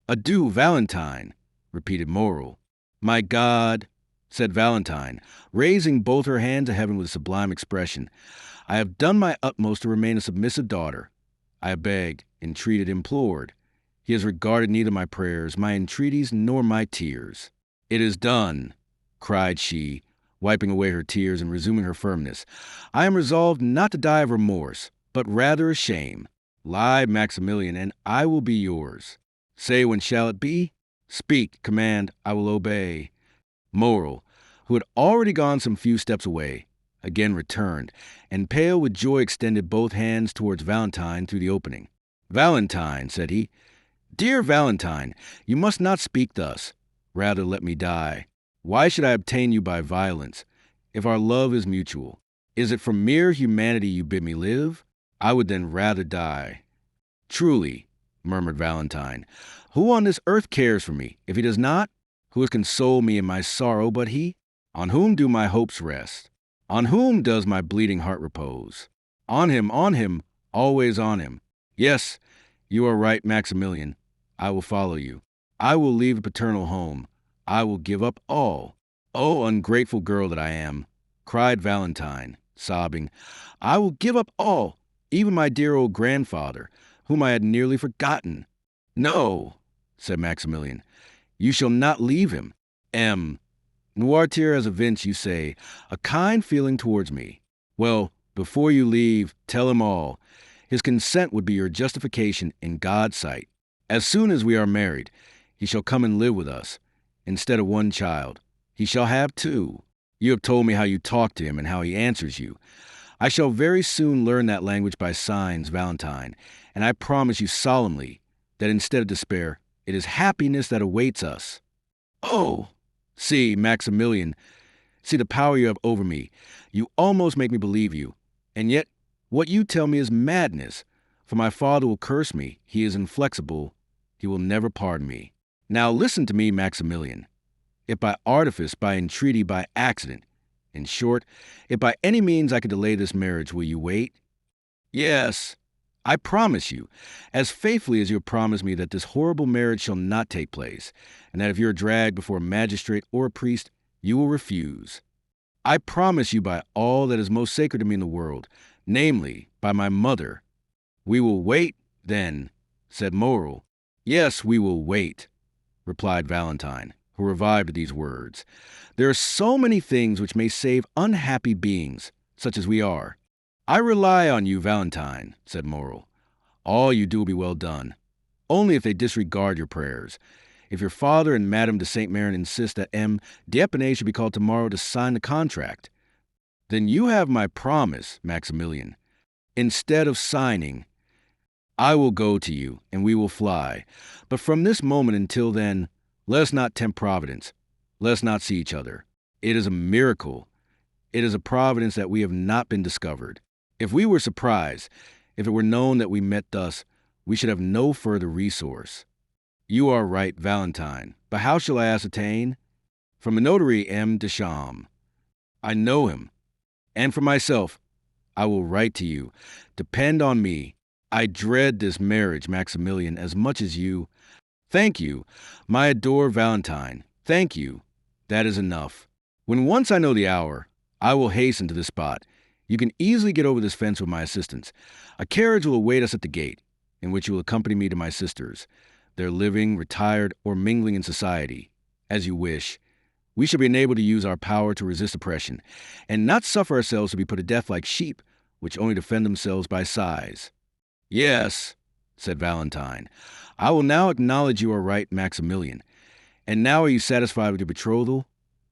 "Adieu, Valentine," repeated Moreau. "My God," said Valentine, raising both her hands to heaven with a sublime expression, "I have done my utmost to remain a submissive daughter. I have begged, entreated, implored. He has regarded neither my prayers, my entreaties, nor my tears. It is done," cried she, wiping away her tears and resuming her firmness. "I am resolved not to die of remorse, but rather of shame. Lie, Maximilian, and I will be yours. Say, when shall it be? Speak, command, I will obey." Moreau, who had already gone some few steps away, again returned, and pale with joy extended both hands towards Valentine through the opening. "Valentine," said he, "dear Valentine, you must not speak thus. Rather let me die. Why should I obtain you by violence, if our love is mutual? Is it from mere humanity you bid me live? I would then rather die." "Truly," murmured Valentine, "who on this earth cares for me? If he does not, who has consoled me in my sorrow but he? On whom do my hopes rest? On whom does my bleeding heart repose? On him, always on him. Yes, you are right, Maximilian. I will follow you. I will leave the paternal home. I will give up all. Oh, ungrateful girl that I am," cried Valentine, sobbing. "I will give up all, even my dear old grandfather, whom I had nearly forgotten." "No," said Maximilian, "you shall not leave him. Noirtier has evinced, you say, a kind feeling towards me. Well, before you leave, tell him all. His consent would be your justification in God's sight. As soon as we are married, he shall come and live with us. Instead of 1 child, he shall have 2. You have told me how you talk to him and how he answers you. I shall very soon learn that language by signs, Valentine, and I promise you solemnly that instead of despair, it is happiness that awaits us." "Oh, see, Maximilian, see the power you have over me. You almost make me believe you. And yet, what you tell me is madness, for my father will curse me. He is inflexible. He will never pardon me. Now listen to me, Maximilian. if by artifice, by entreaty, by accident. In short, if by any means I could delay this marriage, will you wait? Yes, I promise you, as faithfully as you have promised me that this horrible marriage shall not take place, and that if you are dragged before a magistrate or a priest, you will refuse. I promise you by all that is most sacred to me in the world, namely, by my mother. We will wait, then, said Moral. Yes, we will wait, replied Valentine, who revived at these words. There are so many things which may save unhappy beings, such as we are. I rely on you, Valentine, said Moral. All you do will be well done, only if they disregard your prayers. If your father and Madame de Saint-Méran insist that M. d'Épinay should be called tomorrow to sign the contract, then you have my promise, Maximilian. Instead of signing, I will go to you, and we will fly. But from this moment until then, let us not tempt Providence. Let us not see each other. It is a miracle. It is a providence that we have not been discovered. If we were surprised, if it were known that we met thus, we should have no further resource. You are right, Valentine. But how shall I ascertain? From a notary, M. de Chambre. I know him. And for myself, I will write to you. Depend on me. I dread this marriage, Maximilian, as much as you. Thank you, my adored Valentine. Thank you. That is enough. When once I know the hour, I will hasten to this spot. You can easily get over this fence with my assistance. A carriage will await us at the gate, in which you will accompany me to my sisters. They're living, retired, or mingling in society, as you wish. We shall be enabled to use our power to resist oppression, and not suffer ourselves to be put to death like sheep, which only defend themselves by sighs. Yes, said Valentine. I will now acknowledge you are right, Maximilian. And now are you satisfied with your betrothal?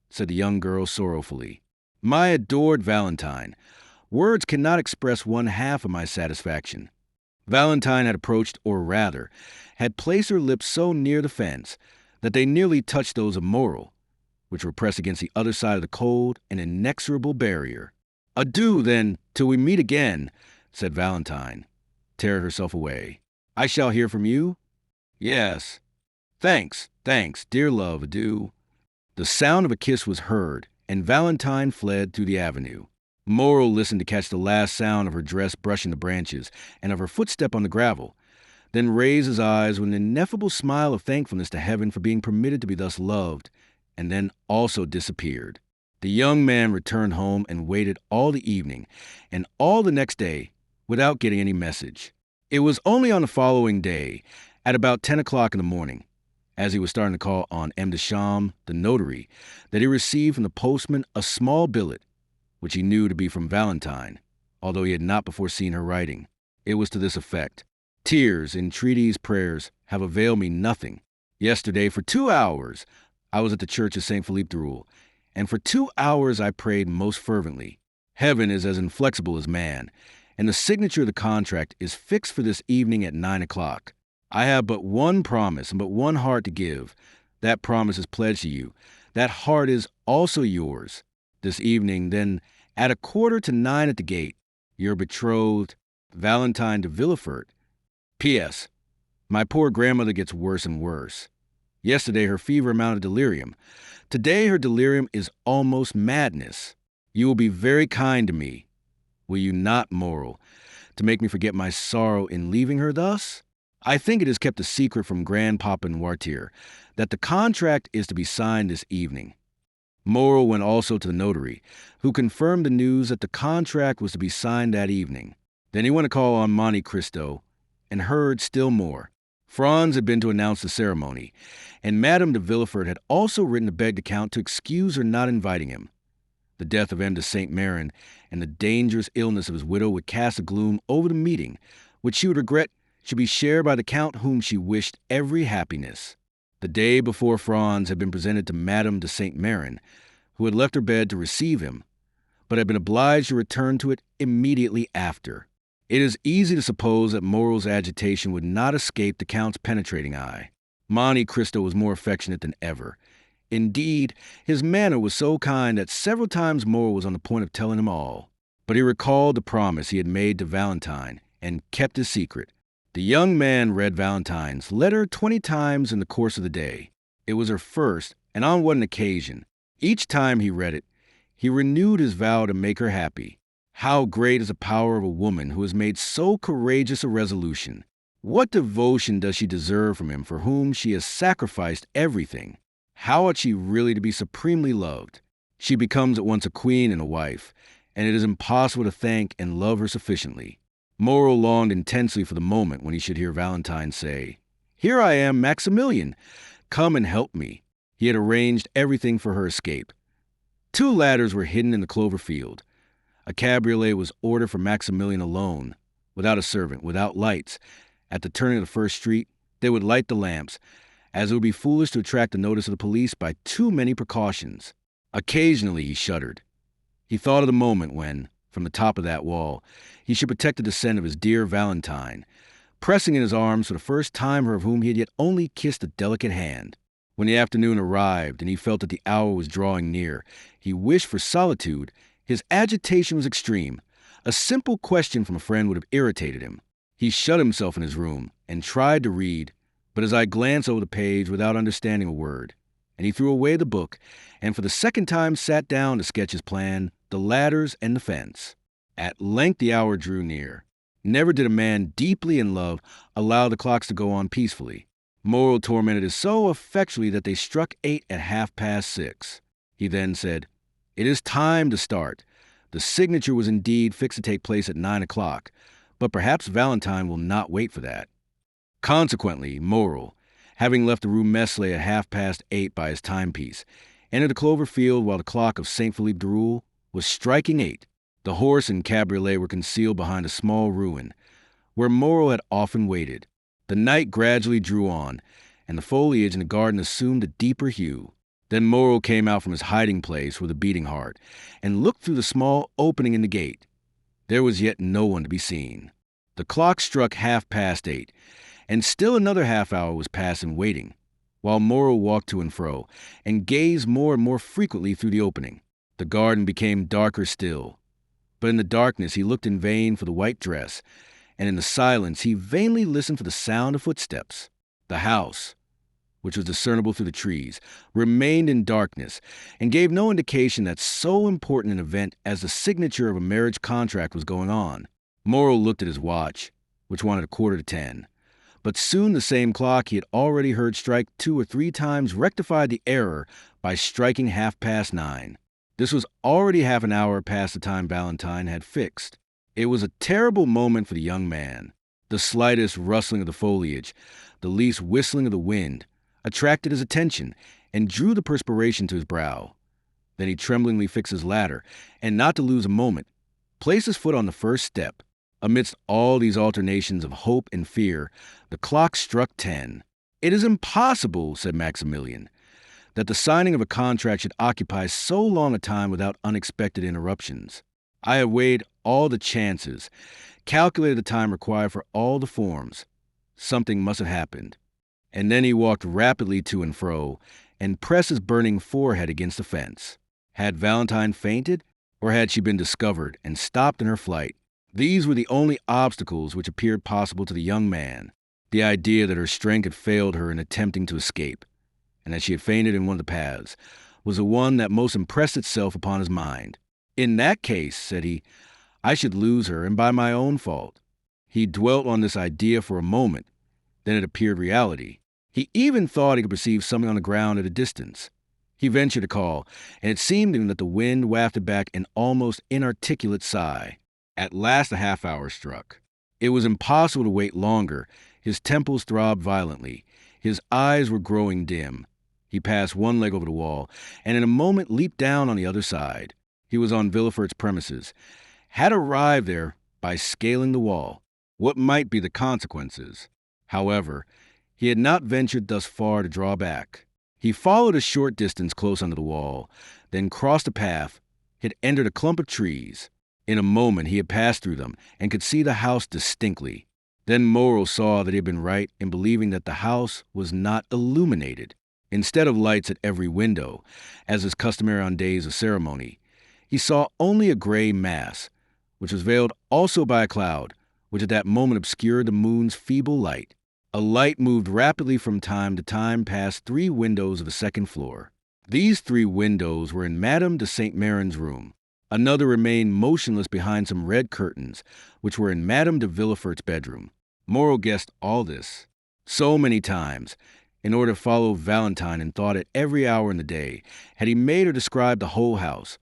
Said the young girl sorrowfully. My adored Valentine, words cannot express one half of my satisfaction. Valentine had approached, or rather, had placed her lips so near the fence that they nearly touched those of Moral, which were pressed against the other side of the cold and inexorable barrier. Adieu, then, till we meet again, said Valentine, tearing herself away. I shall hear from you? Yes. Thanks, dear love, adieu. The sound of a kiss was heard, and Valentine fled through the avenue. Moral listened to catch the last sound of her dress brushing the branches and of her footstep on the gravel, then raised his eyes with an ineffable smile of thankfulness to heaven for being permitted to be thus loved, and then also disappeared. The young man returned home and waited all the evening and all the next day without getting any message. It was only on the following day, at about 10 o'clock in the morning, as he was starting to call on M. de Chambre, the notary, that he received from the postman a small billet, which he knew to be from Valentine, although he had not before seen her writing. It was to this effect: Tears, entreaties, prayers have availed me nothing. Yesterday, for 2 hours, I was at the church of St. Philippe de Roule, and for 2 hours I prayed most fervently. Heaven is as inflexible as man, and the signature of the contract is fixed for this evening at 9 o'clock. I have but one promise and but one heart to give. That promise is pledged to you. That heart is also yours. This evening, then, at 8:45 at the gate, your betrothed, Valentine de Villefort. P.S. My poor grandmother gets worse and worse. Yesterday her fever amounted to delirium. Today her delirium is almost madness. You will be very kind to me, will you not, Moral, to make me forget my sorrow in leaving her thus? I think it is kept a secret from Grandpapa Noirtier that the contract is to be signed this evening. Moral went also to the notary, who confirmed the news that the contract was to be signed that evening. Then he went to call on Monte Cristo and heard still more. Franz had been to announce the ceremony, and Madame de Villefort had also written to beg the Count to excuse her not inviting him. The death of M. de Saint-Méran and the dangerous illness of his widow would cast a gloom over the meeting, which she would regret should be shared by the Count, whom she wished every happiness. The day before, Franz had been presented to Madame de Saint-Méran, who had left her bed to receive him, but had been obliged to return to it immediately after. It is easy to suppose that Moral's agitation would not escape the Count's penetrating eye. Monte Cristo was more affectionate than ever. Indeed, his manner was so kind that several times Moral was on the point of telling him all. But he recalled the promise he had made to Valentine and kept his secret. The young man read Valentine's letter 20 times in the course of the day. It was her first And on one occasion, each time he read it, he renewed his vow to make her happy. How great is the power of a woman who has made so courageous a resolution! What devotion does she deserve from him for whom she has sacrificed everything? How ought she really to be supremely loved? She becomes at once a queen and a wife, and it is impossible to thank and love her sufficiently. Moreau longed intensely for the moment when he should hear Valentine say, "Here I am, Maximilian. Come and help me." He had arranged everything for her escape. 2 ladders were hidden in the clover field. A cabriolet was ordered for Maximilian alone, without a servant, without lights. At the turning of the first street, they would light the lamps, as it would be foolish to attract the notice of the police by too many precautions. Occasionally he shuddered. He thought of the moment when, from the top of that wall, he should protect the descent of his dear Valentine, pressing in his arms for the first time her of whom he had yet only kissed a delicate hand. When the afternoon arrived and he felt that the hour was drawing near, he wished for solitude. His agitation was extreme. A simple question from a friend would have irritated him. He shut himself in his room and tried to read, but his eye glanced over the page without understanding a word, and he threw away the book and for the second time sat down to sketch his plan, the ladders and the fence. At length the hour drew near. Never did a man deeply in love allow the clocks to go on peacefully. Moreau tormented it so effectually that they struck 8 at 6:30. He then said, "It is time to start." The signature was indeed fixed to take place at 9 o'clock, but perhaps Valentine will not wait for that. Consequently, Moreau, having left the Rue Meslay at 8:30 by his timepiece, entered the clover field while the clock of St. Philippe de Roule was striking 8. The horse and cabriolet were concealed behind a small ruin, where Moreau had often waited. The night gradually drew on, and the foliage in the garden assumed a deeper hue. Then Moreau came out from his hiding place with a beating heart, and looked through the small opening in the gate. There was yet no one to be seen. The clock struck 8:30, and still another half hour was passed in waiting, while Moreau walked to and fro, and gazed more and more frequently through the opening. The garden became darker still, but in the darkness he looked in vain for the white dress, and in the silence he vainly listened for the sound of footsteps. The house, which was discernible through the trees, remained in darkness, and gave no indication that so important an event as the signature of a marriage contract was going on. Moreau looked at his watch, which wanted 10:15. But soon the same clock he had already heard strike 2 or 3 times rectified the error by striking 9:30. This was already half an hour past the time Valentine had fixed. It was a terrible moment for the young man. The slightest rustling of the foliage, the least whistling of the wind, attracted his attention and drew the perspiration to his brow. Then he tremblingly fixed his ladder, and not to lose a moment, placed his foot on the first step. Amidst all these alternations of hope and fear, the clock struck 10. "It is impossible," said Maximilian, "that the signing of a contract should occupy so long a time without unexpected interruptions. I have weighed all the chances, calculated the time required for all the forms. Something must have happened." And then he walked rapidly to and fro, and pressed his burning forehead against the fence. Had Valentine fainted, or had she been discovered and stopped in her flight? These were the only obstacles which appeared possible to the young man. The idea that her strength had failed her in attempting to escape, and that she had fainted in one of the paths, was the one that most impressed itself upon his mind. "In that case," said he, "I should lose her, and by my own fault." He dwelt on this idea for a moment, then it appeared reality. He even thought he could perceive something on the ground at a distance. He ventured to call, and it seemed to him that the wind wafted back an almost inarticulate sigh. At last the half hour struck. It was impossible to wait longer. His temples throbbed violently. His eyes were growing dim. He passed one leg over the wall, and in a moment leaped down on the other side. He was on Villefort's premises, had arrived there by scaling the wall. What might be the consequences? However, he had not ventured thus far to draw back. He followed a short distance close under the wall, then crossed a path, had entered a clump of trees. In a moment he had passed through them and could see the house distinctly. Then Moreau saw that he had been right in believing that the house was not illuminated. Instead of lights at every window, as is customary on days of ceremony, he saw only a gray mass, which was veiled also by a cloud, which at that moment obscured the moon's feeble light. A light moved rapidly from time to time past 3 windows of the second floor. These 3 windows were in Madame de Saint Méran's room. Another remained motionless behind some red curtains, which were in Madame de Villefort's bedroom. Moreau guessed all this so many times, in order to follow Valentine in thought at every hour in the day, had he made or described the whole house,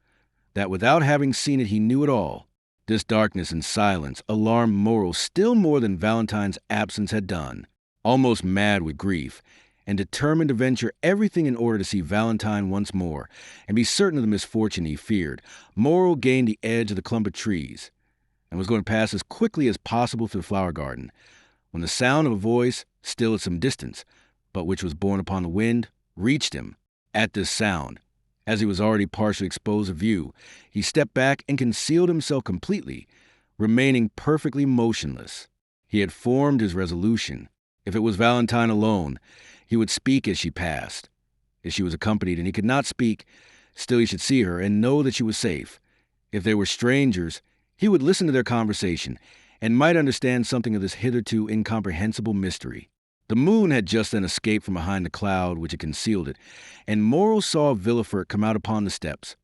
that without having seen it he knew it all. This darkness and silence alarmed Moreau still more than Valentine's absence had done. Almost mad with grief, and determined to venture everything in order to see Valentine once more and be certain of the misfortune he feared, Moreau gained the edge of the clump of trees and was going to pass as quickly as possible through the flower garden, when the sound of a voice, still at some distance, but which was borne upon the wind, reached him. At this sound, as he was already partially exposed to view, he stepped back and concealed himself completely, remaining perfectly motionless. He had formed his resolution. If it was Valentine alone, he would speak as she passed. If she was accompanied and he could not speak, still he should see her and know that she was safe. If they were strangers, he would listen to their conversation and might understand something of this hitherto incomprehensible mystery. The moon had just then escaped from behind the cloud which had concealed it, and Moreau saw Villefort come out upon the steps,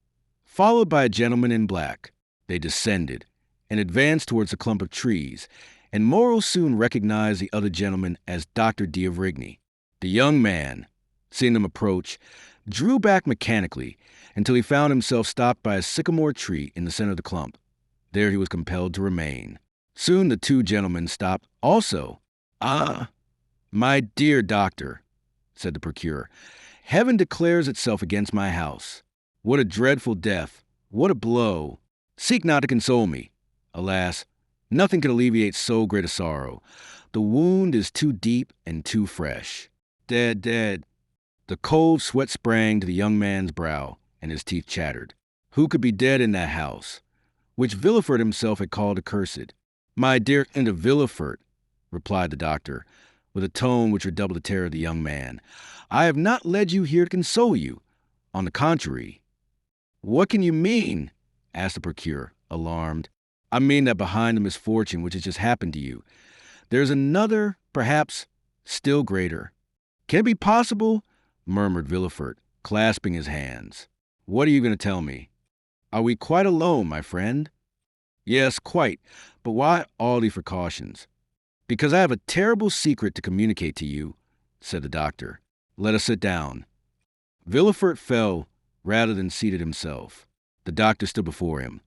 followed by a gentleman in black. They descended and advanced towards the clump of trees, and Moreau soon recognized the other gentleman as Dr. d'Avrigny. The young man, seeing them approach, drew back mechanically until he found himself stopped by a sycamore tree in the center of the clump. There he was compelled to remain. Soon the 2 gentlemen stopped also. "Ah, my dear doctor," said the procureur, "heaven declares itself against my house. What a dreadful death! What a blow! Seek not to console me. Alas, nothing can alleviate so great a sorrow. The wound is too deep and too fresh. Dead, dead." The cold sweat sprang to the young man's brow, and his teeth chattered. Who could be dead in that house, which Villefort himself had called accursed? "My dear de Villefort," replied the doctor, with a tone which redoubled the terror of the young man, "I have not led you here to console you. On the contrary." "What can you mean?" asked the procureur, alarmed. "I mean that behind the misfortune which has just happened to you, there is another, perhaps still greater." "Can it be possible?" murmured Villefort, clasping his hands. "What are you going to tell me? Are we quite alone, my friend?" "Yes, quite. But why all these precautions?" "Because I have a terrible secret to communicate to you," said the doctor. "Let us sit down." Villefort fell rather than seated himself. The doctor stood before him,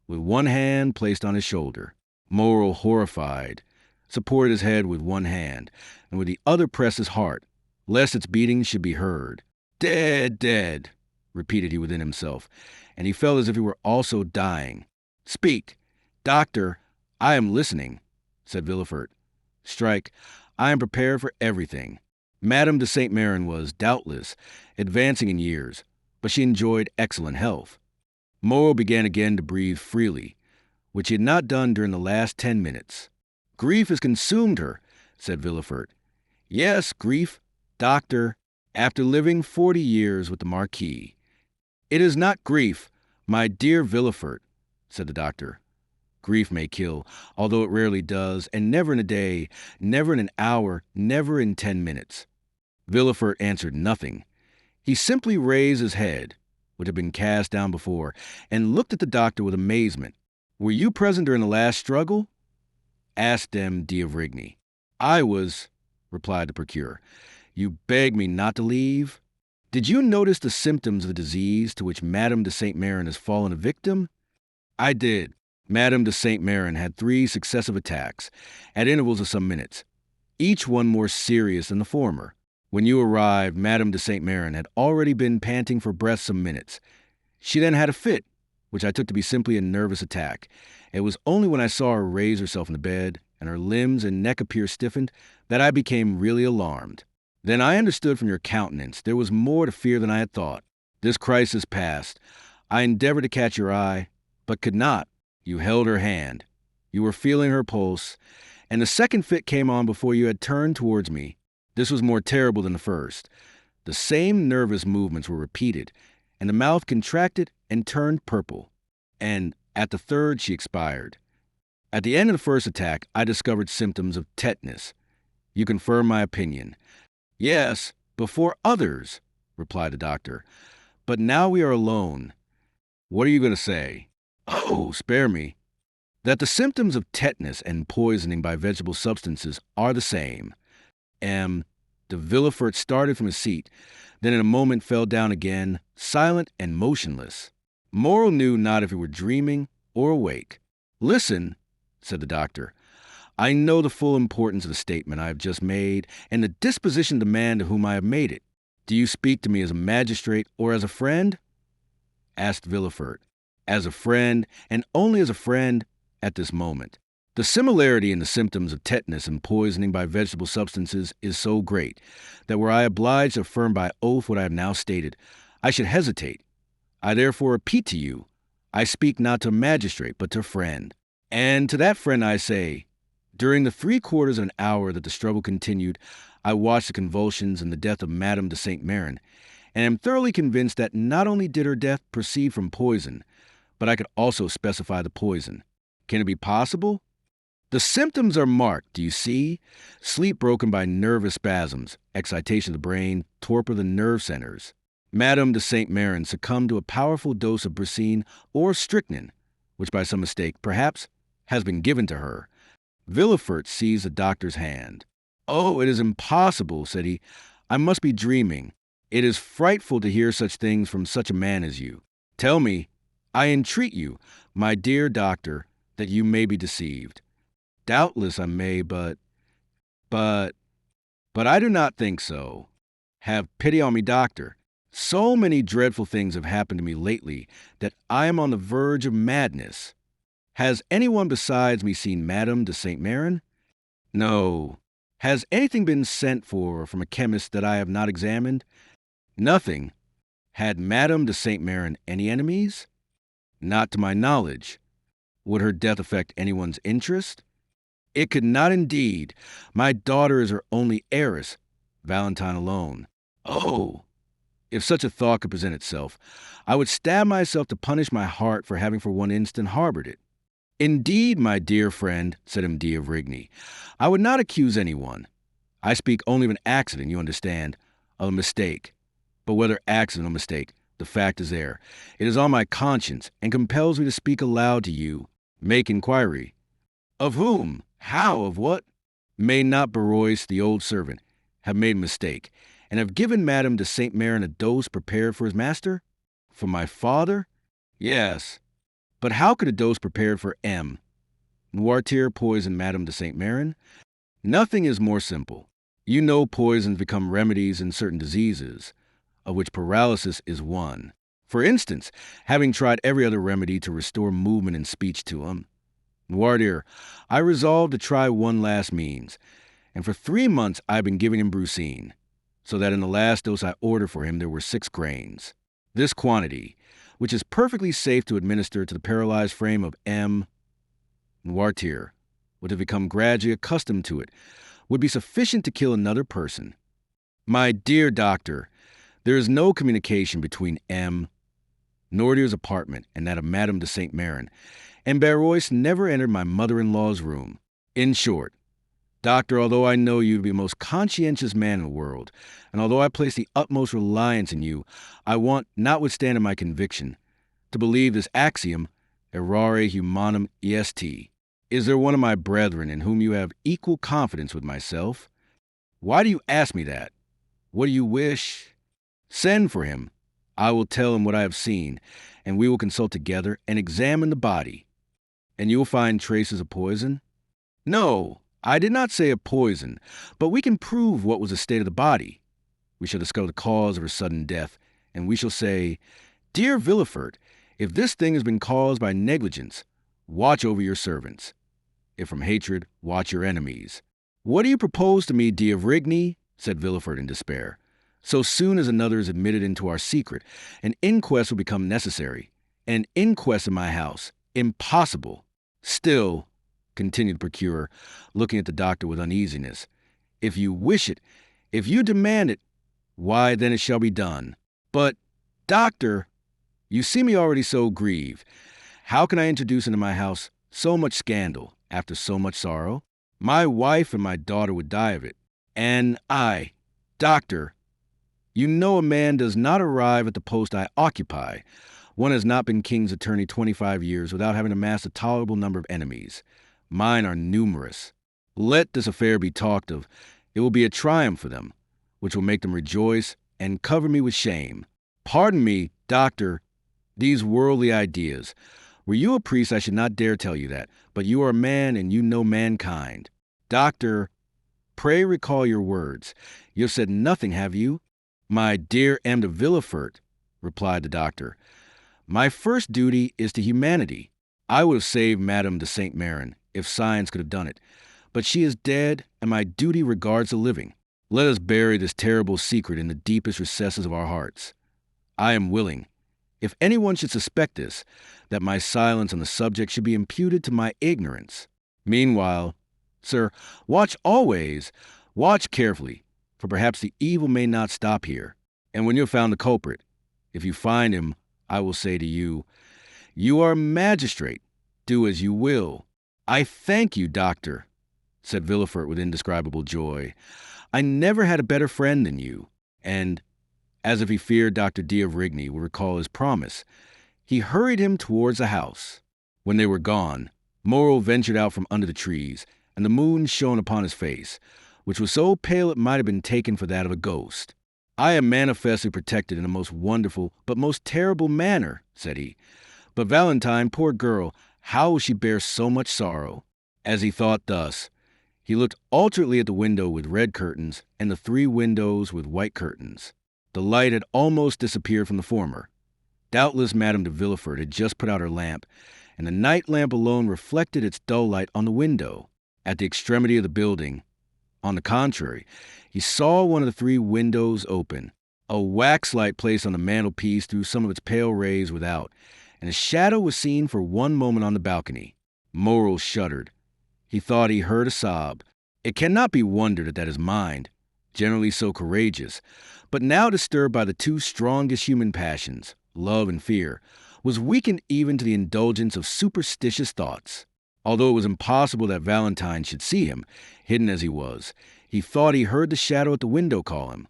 with one hand placed on his shoulder. Moreau, horrified, supported his head with one hand, and with the other pressed his heart, lest its beating should be heard. "Dead, dead," repeated he within himself, and he felt as if he were also dying. "Speak, doctor, I am listening," said Villefort. "Strike, I am prepared for everything." Madame de Saint Méran was, doubtless, advancing in years, but she enjoyed excellent health. Moreau began again to breathe freely, which he had not done during the last 10 minutes. "Grief has consumed her," said Villefort. "Yes, grief, doctor, after living 40 years with the Marquis." "It is not grief, my dear Villefort," said the doctor. "Grief may kill, although it rarely does, and never in a day, never in an hour, never in 10 minutes. Villefort answered nothing. He simply raised his head, which had been cast down before, and looked at the doctor with amazement. "Were you present during the last struggle?" asked M. d'Avrigny. "I was," replied the procureur. "You begged me not to leave? Did you notice the symptoms of the disease to which Madame de Saint Méran has fallen a victim?" "I did." Madame de Saint Méran had 3 successive attacks, at intervals of some minutes, each one more serious than the former. When you arrived, Madame de Saint Méran had already been panting for breath some minutes. She then had a fit, which I took to be simply a nervous attack. It was only when I saw her raise herself in the bed, and her limbs and neck appear stiffened, that I became really alarmed. Then I understood from your countenance there was more to fear than I had thought. This crisis passed. I endeavored to catch your eye, but could not. You held her hand. You were feeling her pulse, and the second fit came on before you had turned towards me. This was more terrible than the first. The same nervous movements were repeated, and the mouth contracted and turned purple. And at the third, she expired. At the end of the first attack, I discovered symptoms of tetanus. You confirm my opinion. Yes, before others. replied the doctor. But now we are alone. What are you going to say? Oh, spare me. That the symptoms of tetanus and poisoning by vegetable substances are the same. De Villefort started from his seat, then in a moment fell down again, silent and motionless. Morel knew not if he were dreaming or awake. Listen, said the doctor. I know the full importance of the statement I have just made and the disposition of the man to whom I have made it. Do you speak to me as a magistrate or as a friend? Asked Villefort. As a friend, and only as a friend, at this moment. The similarity in the symptoms of tetanus and poisoning by vegetable substances is so great that were I obliged to affirm by oath what I have now stated, I should hesitate. I therefore repeat to you, I speak not to a magistrate, but to a friend. And to that friend I say, during the 3/4 of an hour that the struggle continued, I watched the convulsions and the death of Madame de Saint Méran, and am thoroughly convinced that not only did her death proceed from poison, but I could also specify the poison. Can it be possible? The symptoms are marked, do you see? Sleep broken by nervous spasms, excitation of the brain, torpor of the nerve centers. Madame de Saint Méran succumbed to a powerful dose of brucine or strychnine, which by some mistake, perhaps, has been given to her. Villefort seized the doctor's hand. Oh, it is impossible, said he. I must be dreaming. It is frightful to hear such things from such a man as you. Tell me, I entreat you, my dear doctor, that you may be deceived. Doubtless I may, but I do not think so. Have pity on me, doctor. So many dreadful things have happened to me lately that I am on the verge of madness. Has anyone besides me seen Madame de Saint Méran? No. Has anything been sent for from a chemist that I have not examined? Nothing. Had Madame de Saint Méran any enemies? Not to my knowledge. Would her death affect anyone's interest? It could not indeed. My daughter is her only heiress, Valentine alone. Oh, if such a thought could present itself, I would stab myself to punish my heart for having for one instant harbored it. Indeed, my dear friend, said M.D. of Rigny, I would not accuse anyone. I speak only of an accident, you understand, of a mistake. But whether accident or mistake, the fact is there. It is on my conscience and compels me to speak aloud to you. Make inquiry. Of whom? How? Of what? May not Barois, the old servant, have made a mistake, and have given Madame de Saint Méran a dose prepared for his master? For my father? Yes. But how could a dose prepared for M. Noirtier poison Madame de Saint Méran? Nothing is more simple. You know poisons become remedies in certain diseases, of which paralysis is one. For instance, having tried every other remedy to restore movement and speech to him, Noirtier, I resolved to try one last means, and for 3 months I have been giving him brucine, so that in the last dose I ordered for him there were 6 grains. This quantity, which is perfectly safe to administer to the paralyzed frame of M. Noirtier, would have become gradually accustomed to it, would be sufficient to kill another person. My dear doctor, there is no communication between M. Noirtier's apartment and that of Madame de Saint Méran, and Barois never entered my mother-in-law's room. In short, doctor, although I know you to be the most conscientious man in the world, and although I place the utmost reliance in you, I want, notwithstanding my conviction, to believe this axiom, errare humanum est. Is there one of my brethren in whom you have equal confidence with myself? Why do you ask me that? What do you wish? Send for him. I will tell him what I have seen, and we will consult together and examine the body. And you will find traces of poison? No, I did not say of poison, but we can prove what was the state of the body. We shall discover the cause of her sudden death, and we shall say, Dear Villefort, if this thing has been caused by negligence, watch over your servants. If from hatred, watch your enemies. What do you propose to me, dear Rigny? Said Villefort in despair. So soon as another is admitted into our secret, an inquest will become necessary. An inquest in my house. Impossible. Still, continued the procurer, looking at the doctor with uneasiness, if you wish it, if you demand it, why then it shall be done. But, doctor, you see me already so grieved. How can I introduce into my house so much scandal after so much sorrow? My wife and my daughter would die of it. And I, doctor, You know a man does not arrive at the post I occupy. One has not been king's attorney 25 years without having amassed a tolerable number of enemies. Mine are numerous. Let this affair be talked of. It will be a triumph for them, which will make them rejoice and cover me with shame. Pardon me, doctor, these worldly ideas. Were you a priest, I should not dare tell you that, but you are a man and you know mankind. Doctor, pray recall your words. You have said nothing, have you? My dear M. de Villefort, replied the doctor, my first duty is to humanity. I would have saved Madame de Saint Méran, if science could have done it. But she is dead, and my duty regards the living. Let us bury this terrible secret in the deepest recesses of our hearts. I am willing, if anyone should suspect this, that my silence on the subject should be imputed to my ignorance. Meanwhile, sir, watch always, watch carefully, for perhaps the evil may not stop here. And when you have found the culprit, if you find him, I will say to you, you are a magistrate. Do as you will. I thank you, doctor, said Villefort with indescribable joy. I never had a better friend than you. And, as if he feared Dr. d'Avrigny would recall his promise, he hurried him towards the house. When they were gone, Moreau ventured out from under the trees, and the moon shone upon his face, which was so pale it might have been taken for that of a ghost. I am manifestly protected in a most wonderful but most terrible manner, said he. But Valentine, poor girl, how will she bear so much sorrow? As he thought thus, he looked alternately at the window with red curtains and the 3 windows with white curtains. The light had almost disappeared from the former. Doubtless Madame de Villefort had just put out her lamp, and the night lamp alone reflected its dull light on the window. At the extremity of the building, on the contrary, he saw one of the 3 windows open. A wax light placed on the mantelpiece threw some of its pale rays without, and a shadow was seen for one moment on the balcony. Moreau shuddered. He thought he heard a sob. It cannot be wondered at that his mind, generally so courageous, but now disturbed by the 2 strongest human passions, love and fear, was weakened even to the indulgence of superstitious thoughts. Although it was impossible that Valentine should see him, hidden as he was, he thought he heard the shadow at the window call him.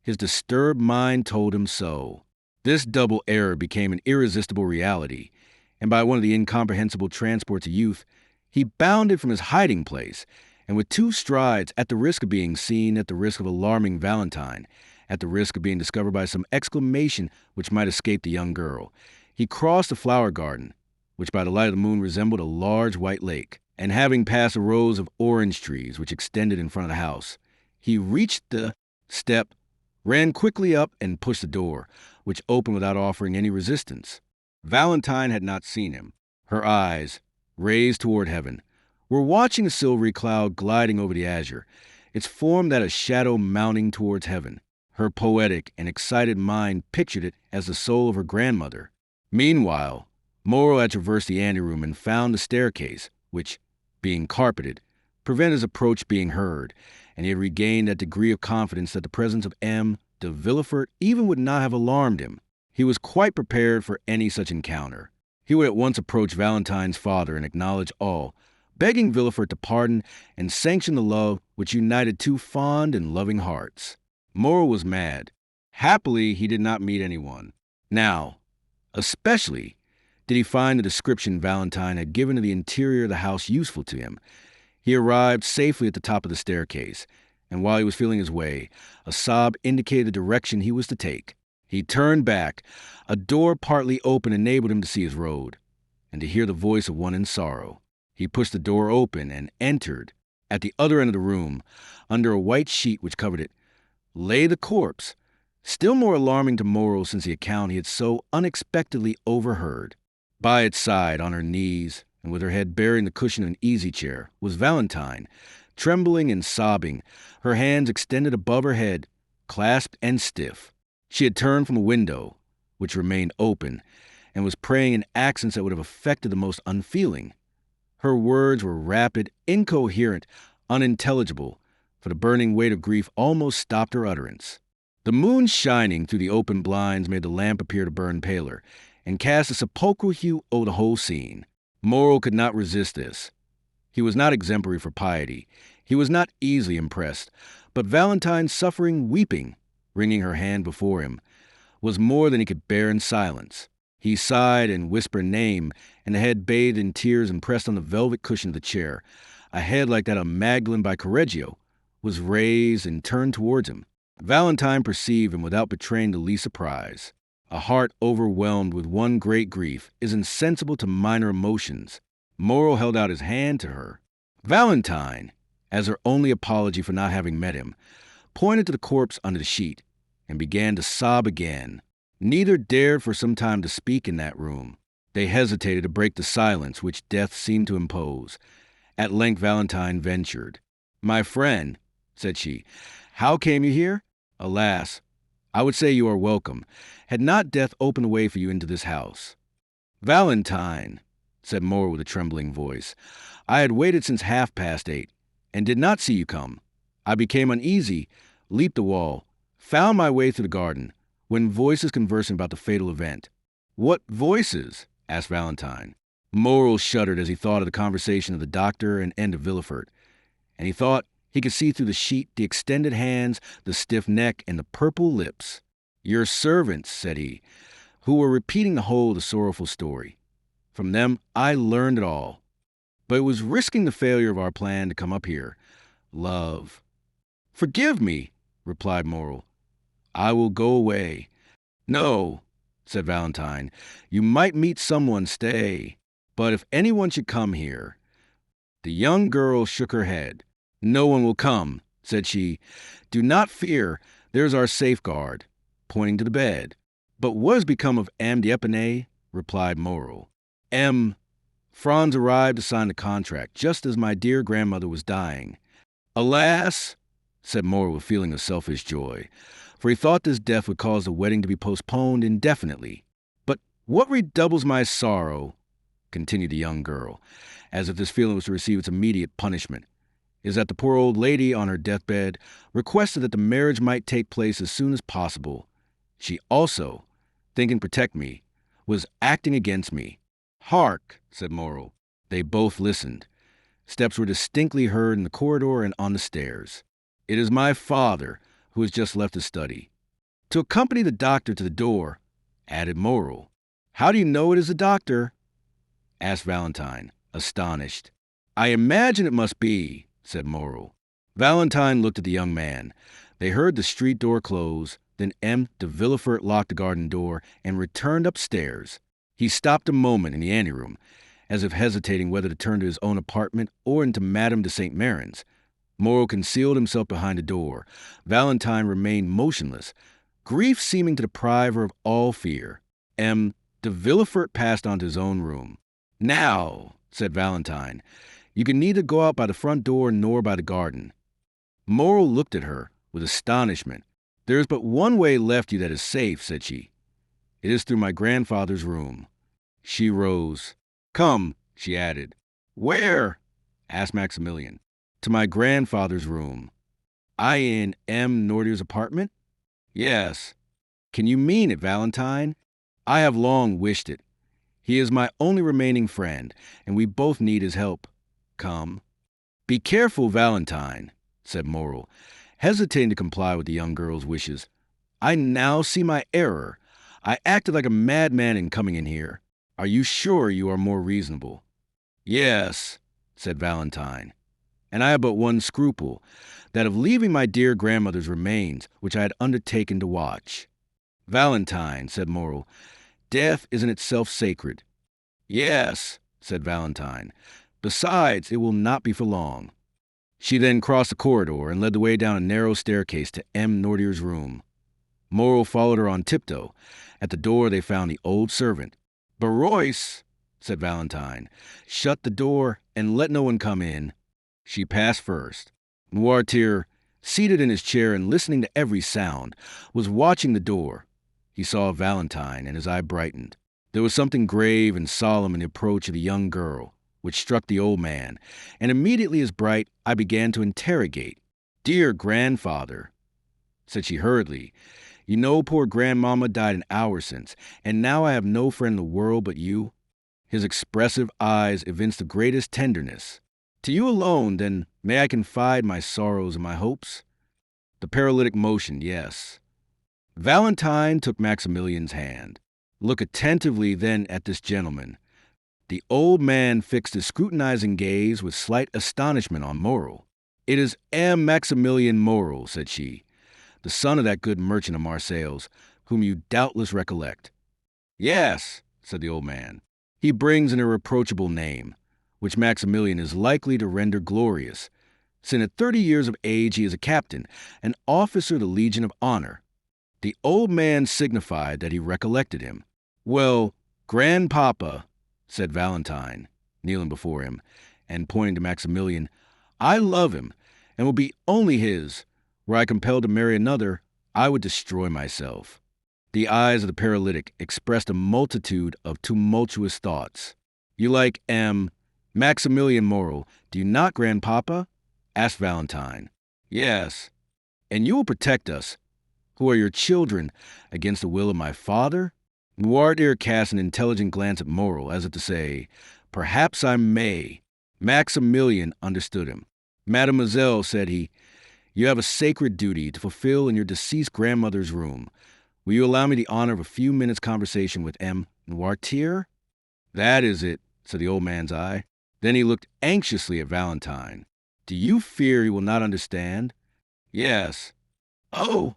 His disturbed mind told him so. This double error became an irresistible reality, and by one of the incomprehensible transports of youth, he bounded from his hiding place, and with 2 strides, at the risk of being seen, at the risk of alarming Valentine, at the risk of being discovered by some exclamation which might escape the young girl, he crossed the flower garden, which by the light of the moon resembled a large white lake, and having passed a row of orange trees which extended in front of the house, he reached the step, ran quickly up, and pushed the door, which opened without offering any resistance. Valentine had not seen him. Her eyes, raised toward heaven, were watching a silvery cloud gliding over the azure, its form that a shadow mounting towards heaven. Her poetic and excited mind pictured it as the soul of her grandmother. Meanwhile, Moreau had traversed the anteroom and found the staircase, which, being carpeted, prevented his approach being heard, and he had regained that degree of confidence that the presence of M. de Villefort even would not have alarmed him. He was quite prepared for any such encounter. He would at once approach Valentine's father and acknowledge all, begging Villefort to pardon and sanction the love which united 2 fond and loving hearts. Moreau was mad. Happily, he did not meet anyone. Now, especially, did he find the description Valentine had given of the interior of the house useful to him. He arrived safely at the top of the staircase, and while he was feeling his way, a sob indicated the direction he was to take. He turned back. A door partly open enabled him to see his road, and to hear the voice of one in sorrow. He pushed the door open and entered. At the other end of the room, under a white sheet which covered it, lay the corpse, still more alarming to Moreau since the account he had so unexpectedly overheard. By its side, on her knees, and with her head burying the cushion of an easy-chair, was Valentine, trembling and sobbing, her hands extended above her head, clasped and stiff. She had turned from the window, which remained open, and was praying in accents that would have affected the most unfeeling. Her words were rapid, incoherent, unintelligible, for the burning weight of grief almost stopped her utterance. The moon shining through the open blinds made the lamp appear to burn paler, and cast a sepulchral hue over the whole scene. Moreau could not resist this. He was not exemplary for piety. He was not easily impressed. But Valentine, suffering, weeping, wringing her hand before him, was more than he could bear in silence. He sighed and whispered a name, and the head bathed in tears and pressed on the velvet cushion of the chair. A head like that of Magdalene by Correggio was raised and turned towards him. Valentine perceived him without betraying the least surprise. A heart overwhelmed with one great grief is insensible to minor emotions. Morrel held out his hand to her. Valentine, as her only apology for not having met him, pointed to the corpse under the sheet and began to sob again. Neither dared for some time to speak in that room. They hesitated to break the silence which death seemed to impose. At length Valentine ventured. "My friend," said she, "how came you here? Alas, I would say you are welcome, had not death opened a way for you into this house." "Valentine," said Morrel with a trembling voice, "I had waited since 8:30, and did not see you come. I became uneasy, leaped the wall, found my way through the garden, when voices conversing about the fatal event." "What voices?" asked Valentine. Morrel shuddered as he thought of the conversation of the doctor and de Villefort, and he thought he could see through the sheet the extended hands, the stiff neck, and the purple lips. "Your servants," said he, "who were repeating the whole of the sorrowful story. From them I learned it all. But it was risking the failure of our plan to come up here. Love." "Forgive me," replied Morrel. "I will go away." "No," said Valentine. "You might meet someone. Stay. But if anyone should come here—" The young girl shook her head. "No one will come," said she. "Do not fear, there's our safeguard," pointing to the bed. "But what has become of M. d'Épinay?" replied Morrel. Franz arrived to sign the contract, just as my dear grandmother was dying." "Alas," said Morrel with a feeling of selfish joy, for he thought this death would cause the wedding to be postponed indefinitely. "But what redoubles my sorrow," continued the young girl, as if this feeling was to receive its immediate punishment, "is that the poor old lady on her deathbed requested that the marriage might take place as soon as possible. She also, thinking to protect me, was acting against me." "Hark," said Morrel. They both listened. Steps were distinctly heard in the corridor and on the stairs. "It is my father, who has just left the study." "To accompany the doctor to the door," added Morrel. "How do you know it is the doctor?" asked Valentine, astonished. "I imagine it must be," said Morrel. Valentine looked at the young man. They heard the street door close, then de Villefort locked the garden door and returned upstairs. He stopped a moment in the anteroom, as if hesitating whether to turn to his own apartment or into Madame de Saint Méran's. Morrel concealed himself behind the door. Valentine remained motionless, grief seeming to deprive her of all fear. De Villefort passed on to his own room. "Now," said Valentine, "you can neither go out by the front door nor by the garden." Morrel looked at her with astonishment. "There is but one way left you that is safe," said she. "It is through my grandfather's room." She rose. "Come," she added. "Where?" asked Maximilian. "To my grandfather's room." "I in M. Noirtier's apartment?" "Yes." "Can you mean it, Valentine?" "I have long wished it. He is my only remaining friend, and we both need his help. Come." "Be careful, Valentine," said Morrel, hesitating to comply with the young girl's wishes. "I now see my error. I acted like a madman in coming in here. Are you sure you are more reasonable?" "Yes," said Valentine. "And I have but one scruple, that of leaving my dear grandmother's remains, which I had undertaken to watch." "Valentine," said Morrel, "death is in itself sacred." "Yes," said Valentine. "Besides, it will not be for long." She then crossed the corridor and led the way down a narrow staircase to M. Noirtier's room. Morrel followed her on tiptoe. At the door they found the old servant. "Barois," said Valentine, "shut the door and let no one come in." She passed first. Noirtier, seated in his chair and listening to every sound, was watching the door. He saw Valentine, and his eye brightened. There was something grave and solemn in the approach of the young girl, which struck the old man, and immediately as bright I began to interrogate. "Dear grandfather," said she hurriedly, "you know poor grandmamma died an hour since, and now I have no friend in the world but you." His expressive eyes evinced the greatest tenderness. "To you alone, then, may I confide my sorrows and my hopes?" The paralytic motioned yes. Valentine took Maximilian's hand. Look attentively then at this gentleman. The old man fixed his scrutinizing gaze with slight astonishment on Morel. "It is M. Maximilian Morel," said she, "the son of that good merchant of Marseilles, whom you doubtless recollect." "Yes," said the old man. "He brings an irreproachable name, which Maximilian is likely to render glorious, since at 30 years of age he is a captain, an officer of the Legion of Honor." The old man signified that he recollected him. "Well, grandpapa," said Valentine, kneeling before him, and pointing to Maximilian, "I love him, and will be only his. Were I compelled to marry another, I would destroy myself." The eyes of the paralytic expressed a multitude of tumultuous thoughts. "You like Maximilian Morel, do you not, grandpapa?" asked Valentine. "Yes." "And you will protect us, who are your children, against the will of my father?" Noirtier cast an intelligent glance at Morel, as if to say, "Perhaps I may." Maximilian understood him. "Mademoiselle," said he, "you have a sacred duty to fulfill in your deceased grandmother's room. Will you allow me the honor of a few minutes' conversation with Noirtier?" "That is it," said the old man's eye. Then he looked anxiously at Valentine. "Do you fear he will not understand?" "Yes." "Oh,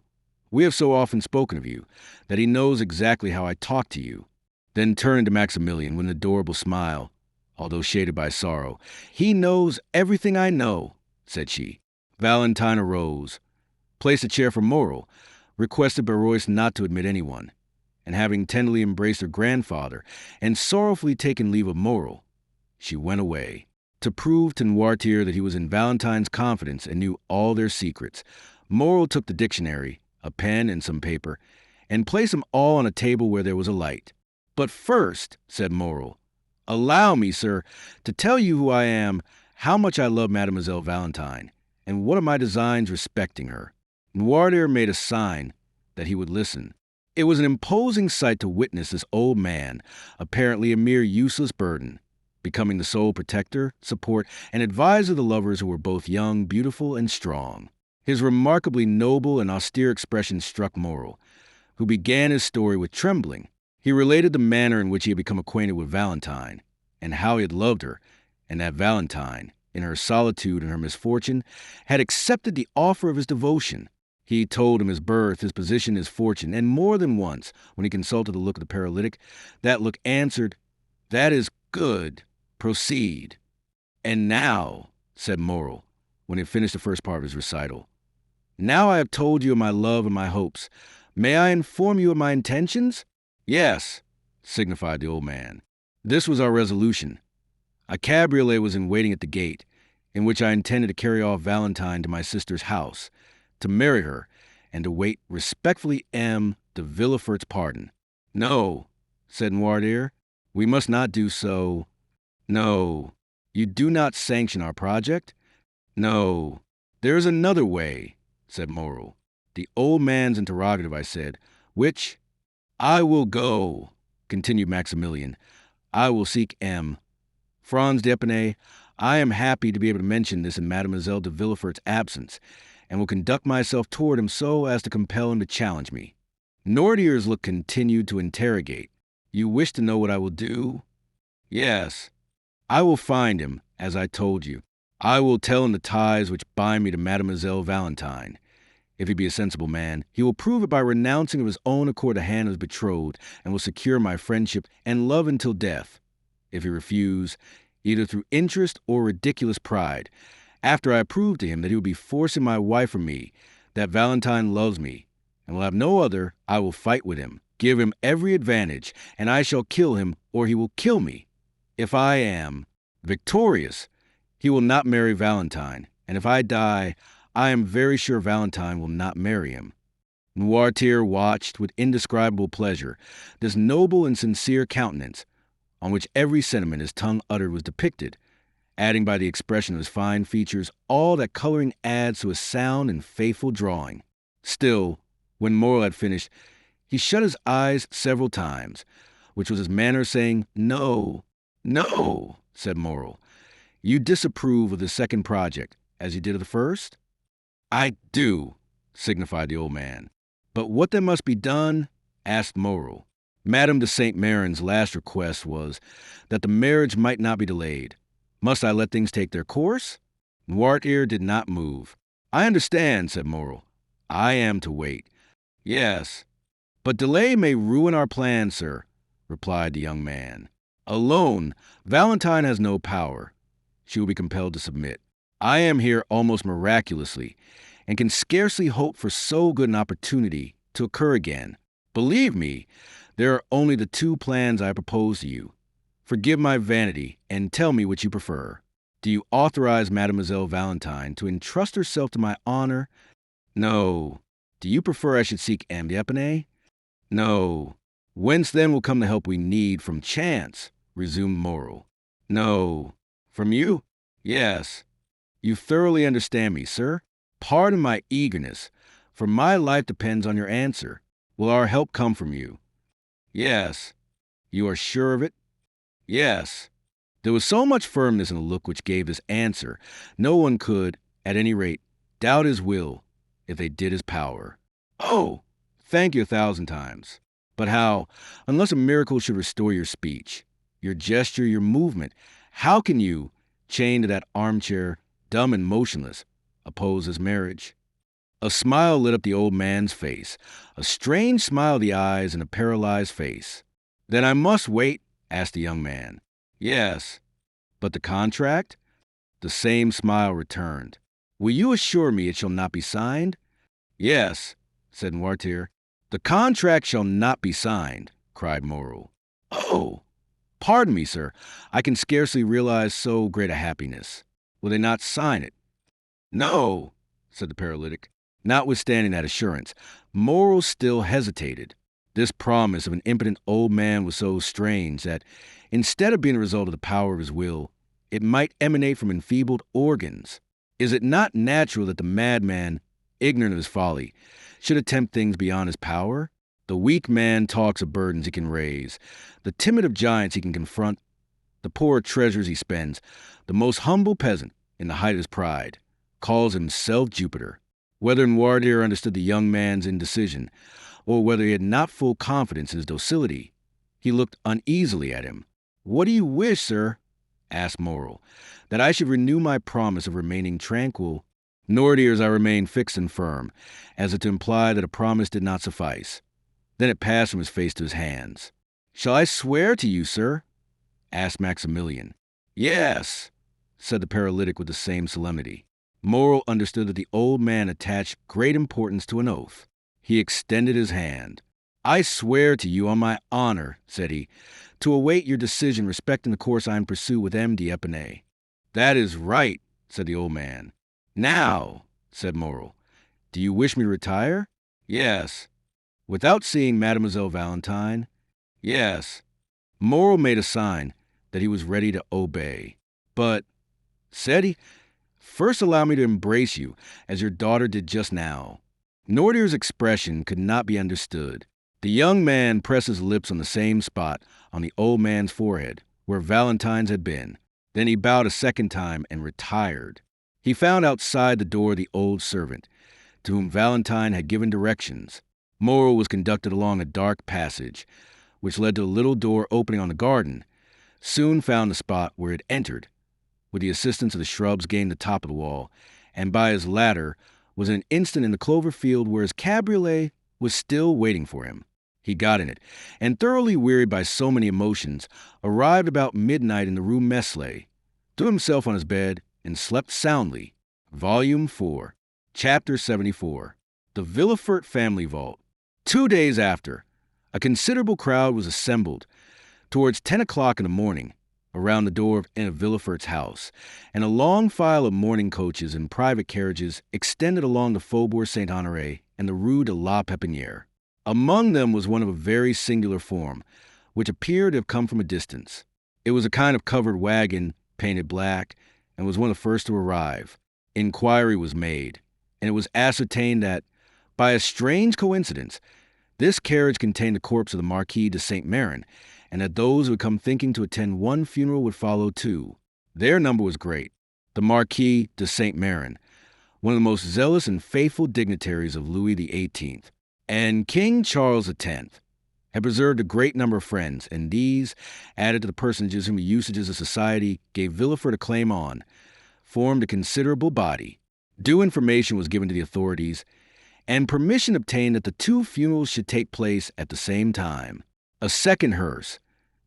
we have so often spoken of you, that he knows exactly how I talk to you." Then turning to Maximilian with an adorable smile, although shaded by sorrow, "He knows everything I know," said she. Valentine arose, placed a chair for Morel, requested Barrois not to admit anyone, and having tenderly embraced her grandfather and sorrowfully taken leave of Morel, she went away. To prove to Noirtier that he was in Valentine's confidence and knew all their secrets, Morel took the dictionary, a pen, and some paper, and placed them all on a table where there was a light. "But first," said Morel, "allow me, sir, to tell you who I am, how much I love Mademoiselle Valentine, and what are my designs respecting her." Noirtier made a sign that he would listen. It was an imposing sight to witness this old man, apparently a mere useless burden, becoming the sole protector, support, and advisor of the lovers who were both young, beautiful, and strong. His remarkably noble and austere expression struck Morel, who began his story with trembling. He related the manner in which he had become acquainted with Valentine, and how he had loved her, and that Valentine, in her solitude and her misfortune, had accepted the offer of his devotion. He told him his birth, his position, his fortune, and more than once, when he consulted the look of the paralytic, that look answered, "That is good. Proceed." "And now," said Morel, when he had finished the first part of his recital, "now I have told you of my love and my hopes. May I inform you of my intentions?" "Yes," signified the old man. "This was our resolution. A cabriolet was in waiting at the gate, in which I intended to carry off Valentine to my sister's house, to marry her, and to wait respectfully de Villefort's pardon." "No," said Noirtier, "we must not do so." "No. You do not sanction our project?" "No. There is another way," said Morel. "The old man's interrogative," I said. "Which?" "I will go," continued Maximilian. "I will seek Franz d'Épinay. I am happy to be able to mention this in Mademoiselle de Villefort's absence, and will conduct myself toward him so as to compel him to challenge me." Noirtier's look continued to interrogate. "You wish to know what I will do?" "Yes." "I will find him, as I told you. I will tell him the ties which bind me to Mademoiselle Valentine. If he be a sensible man, he will prove it by renouncing of his own accord the hand of his betrothed, and will secure my friendship and love until death. If he refuse, either through interest or ridiculous pride, after I prove to him that he will be forcing my wife from me, that Valentine loves me, and will have no other, I will fight with him, give him every advantage, and I shall kill him, or he will kill me. If I am victorious, he will not marry Valentine, and if I die, I am very sure Valentine will not marry him." Noirtier watched with indescribable pleasure this noble and sincere countenance, on which every sentiment his tongue uttered was depicted, adding by the expression of his fine features all that coloring adds to a sound and faithful drawing. Still, when Morel had finished, he shut his eyes several times, which was his manner of saying, "No, no," said Morel. "You disapprove of the second project, as you did of the first?" "I do," signified the old man. But what then must be done? Asked Moreau. Madame de Saint Méran's last request was that the marriage might not be delayed. Must I let things take their course? Noirtier did not move. I understand, said Moreau. I am to wait. Yes. But delay may ruin our plans, sir, replied the young man. Alone, Valentine has no power. She will be compelled to submit. I am here almost miraculously, and can scarcely hope for so good an opportunity to occur again. Believe me, there are only the two plans I propose to you. Forgive my vanity, and tell me which you prefer. Do you authorize Mademoiselle Valentine to entrust herself to my honor? No. Do you prefer I should seek M. d'Épinay? No. Whence then will come the help we need from chance? Resumed Moreau. No. From you? Yes. You thoroughly understand me, sir. Pardon my eagerness, for my life depends on your answer. Will our help come from you? Yes. You are sure of it? Yes. There was so much firmness in the look which gave this answer, no one could, at any rate, doubt his will if they did his power. Oh, thank you 1,000 times. But how, unless a miracle should restore your speech, your gesture, your movement, how can you, chained to that armchair, dumb and motionless, oppose this marriage? A smile lit up the old man's face, a strange smile of the eyes in a paralyzed face. Then I must wait? Asked the young man. Yes. But the contract? The same smile returned. Will you assure me it shall not be signed? Yes, said Noirtier. The contract shall not be signed, cried Moreau. Oh, pardon me, sir. I can scarcely realize so great a happiness. Will they not sign it? No, said the paralytic. Notwithstanding that assurance, Moreau still hesitated. This promise of an impotent old man was so strange that, instead of being a result of the power of his will, it might emanate from enfeebled organs. Is it not natural that the madman, ignorant of his folly, should attempt things beyond his power? The weak man talks of burdens he can raise, the timid of giants he can confront, the poor of treasures he spends. The most humble peasant, in the height of his pride, calls himself Jupiter. Whether Noirtier understood the young man's indecision, or whether he had not full confidence in his docility, he looked uneasily at him. What do you wish, sir? Asked Moreau. That I should renew my promise of remaining tranquil. Noirtier's eye remained fixed and firm, as if to imply that a promise did not suffice. Then it passed from his face to his hands. Shall I swear to you, sir? Asked Maximilian. Yes, said the paralytic with the same solemnity. Moreau understood that the old man attached great importance to an oath. He extended his hand. I swear to you on my honor, said he, to await your decision respecting the course I am pursue with M. d'Épinay. That is right, said the old man. Now, said Moreau, do you wish me to retire? Yes. Without seeing Mademoiselle Valentine? Yes. Moreau made a sign that he was ready to obey. But, said he, first allow me to embrace you, as your daughter did just now. Noirtier's expression could not be understood. The young man pressed his lips on the same spot on the old man's forehead, where Valentine's had been. Then he bowed a second time and retired. He found outside the door the old servant, to whom Valentine had given directions. Moreau was conducted along a dark passage, which led to a little door opening on the garden, soon found the spot where it entered. With the assistance of the shrubs gained the top of the wall, and by his ladder was in an instant in the clover field where his cabriolet was still waiting for him. He got in it, and thoroughly wearied by so many emotions, arrived about midnight in the Rue Meslay, threw himself on his bed, and slept soundly. Volume 4, Chapter 74, The Villefort Family Vault. 2 days after, a considerable crowd was assembled, towards 10 o'clock in the morning, around the door of Anne of Villefort's house, and a long file of mourning coaches and private carriages extended along the Faubourg Saint-Honoré and the Rue de la Pépinière. Among them was one of a very singular form, which appeared to have come from a distance. It was a kind of covered wagon, painted black, and was one of the first to arrive. Inquiry was made, and it was ascertained that, by a strange coincidence, this carriage contained the corpse of the Marquis de Saint Méran, and that those who had come thinking to attend one funeral would follow two. Their number was great. The Marquis de Saint Méran, one of the most zealous and faithful dignitaries of Louis XVIII, And King Charles X had preserved a great number of friends, and these, added to the personages whom the usages of society gave Villefort a claim on, formed a considerable body. Due information was given to the authorities, and permission obtained that the two funerals should take place at the same time. A second hearse,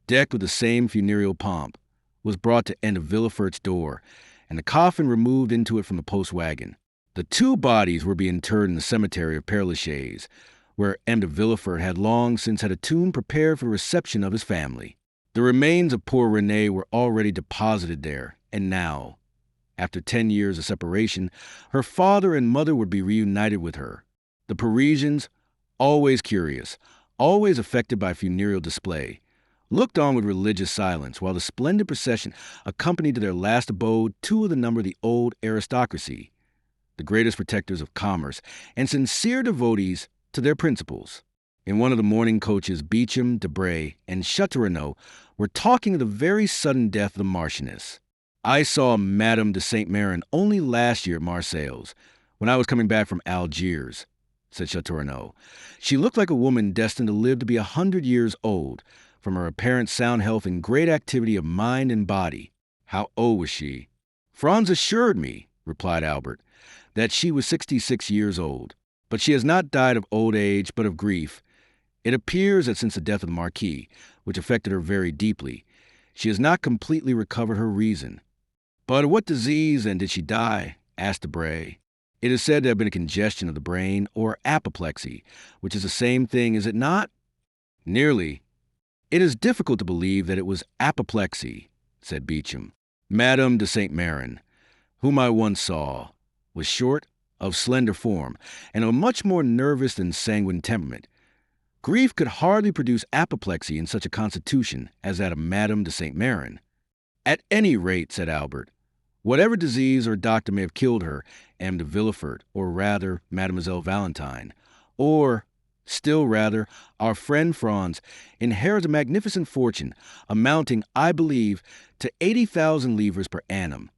decked with the same funereal pomp, was brought to end of Villefort's door, and the coffin removed into it from the post wagon. The two bodies were being interred in the cemetery of Père Lachaise, where M. de Villefort had long since had a tomb prepared for the reception of his family. The remains of poor Renée were already deposited there, and now, after 10 years of separation, her father and mother would be reunited with her. The Parisians, always curious, always affected by funereal display, looked on with religious silence while the splendid procession accompanied to their last abode two of the number of the old aristocracy, the greatest protectors of commerce and sincere devotees to their principles. In one of the mourning coaches, Beauchamp, Debray, and Château were talking of the very sudden death of the Marchioness. I saw Madame de Saint-Méran only last year at Marseilles, when I was coming back from Algiers, said Château. She looked like a woman destined to live to be 100 years old, from her apparent sound health and great activity of mind and body. How old was she? Franz assured me, replied Albert, that she was 66 years old. But she has not died of old age, but of grief. It appears that since the death of the Marquis, which affected her very deeply, she has not completely recovered her reason. But of what disease, then, did she die? Asked Debray. It is said to have been a congestion of the brain, or apoplexy, which is the same thing, is it not? Nearly. It is difficult to believe that it was apoplexy, said Beauchamp. Madame de Saint-Méran, whom I once saw, was short, of slender form, and of a much more nervous than sanguine temperament. Grief could hardly produce apoplexy in such a constitution as that of Madame de Saint-Méran. At any rate, said Albert, whatever disease or doctor may have killed her, M. de Villefort, or rather Mademoiselle Valentine, or, still rather, our friend Franz, inherits a magnificent fortune, amounting, I believe, to 80,000 livres per annum.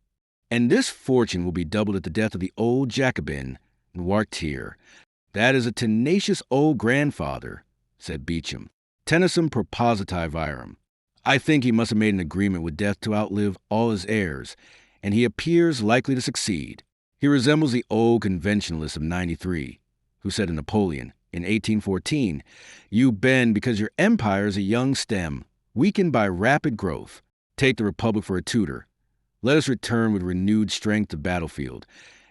And this fortune will be doubled at the death of the old Jacobin, Noirtier. That is a tenacious old grandfather, said Beauchamp. Tenacem propositi virum. I think he must have made an agreement with death to outlive all his heirs, and he appears likely to succeed. He resembles the old conventionalist of 93, who said to Napoleon, in 1814, "You bend because your empire is a young stem, weakened by rapid growth. Take the Republic for a tutor. Let us return with renewed strength to the battlefield,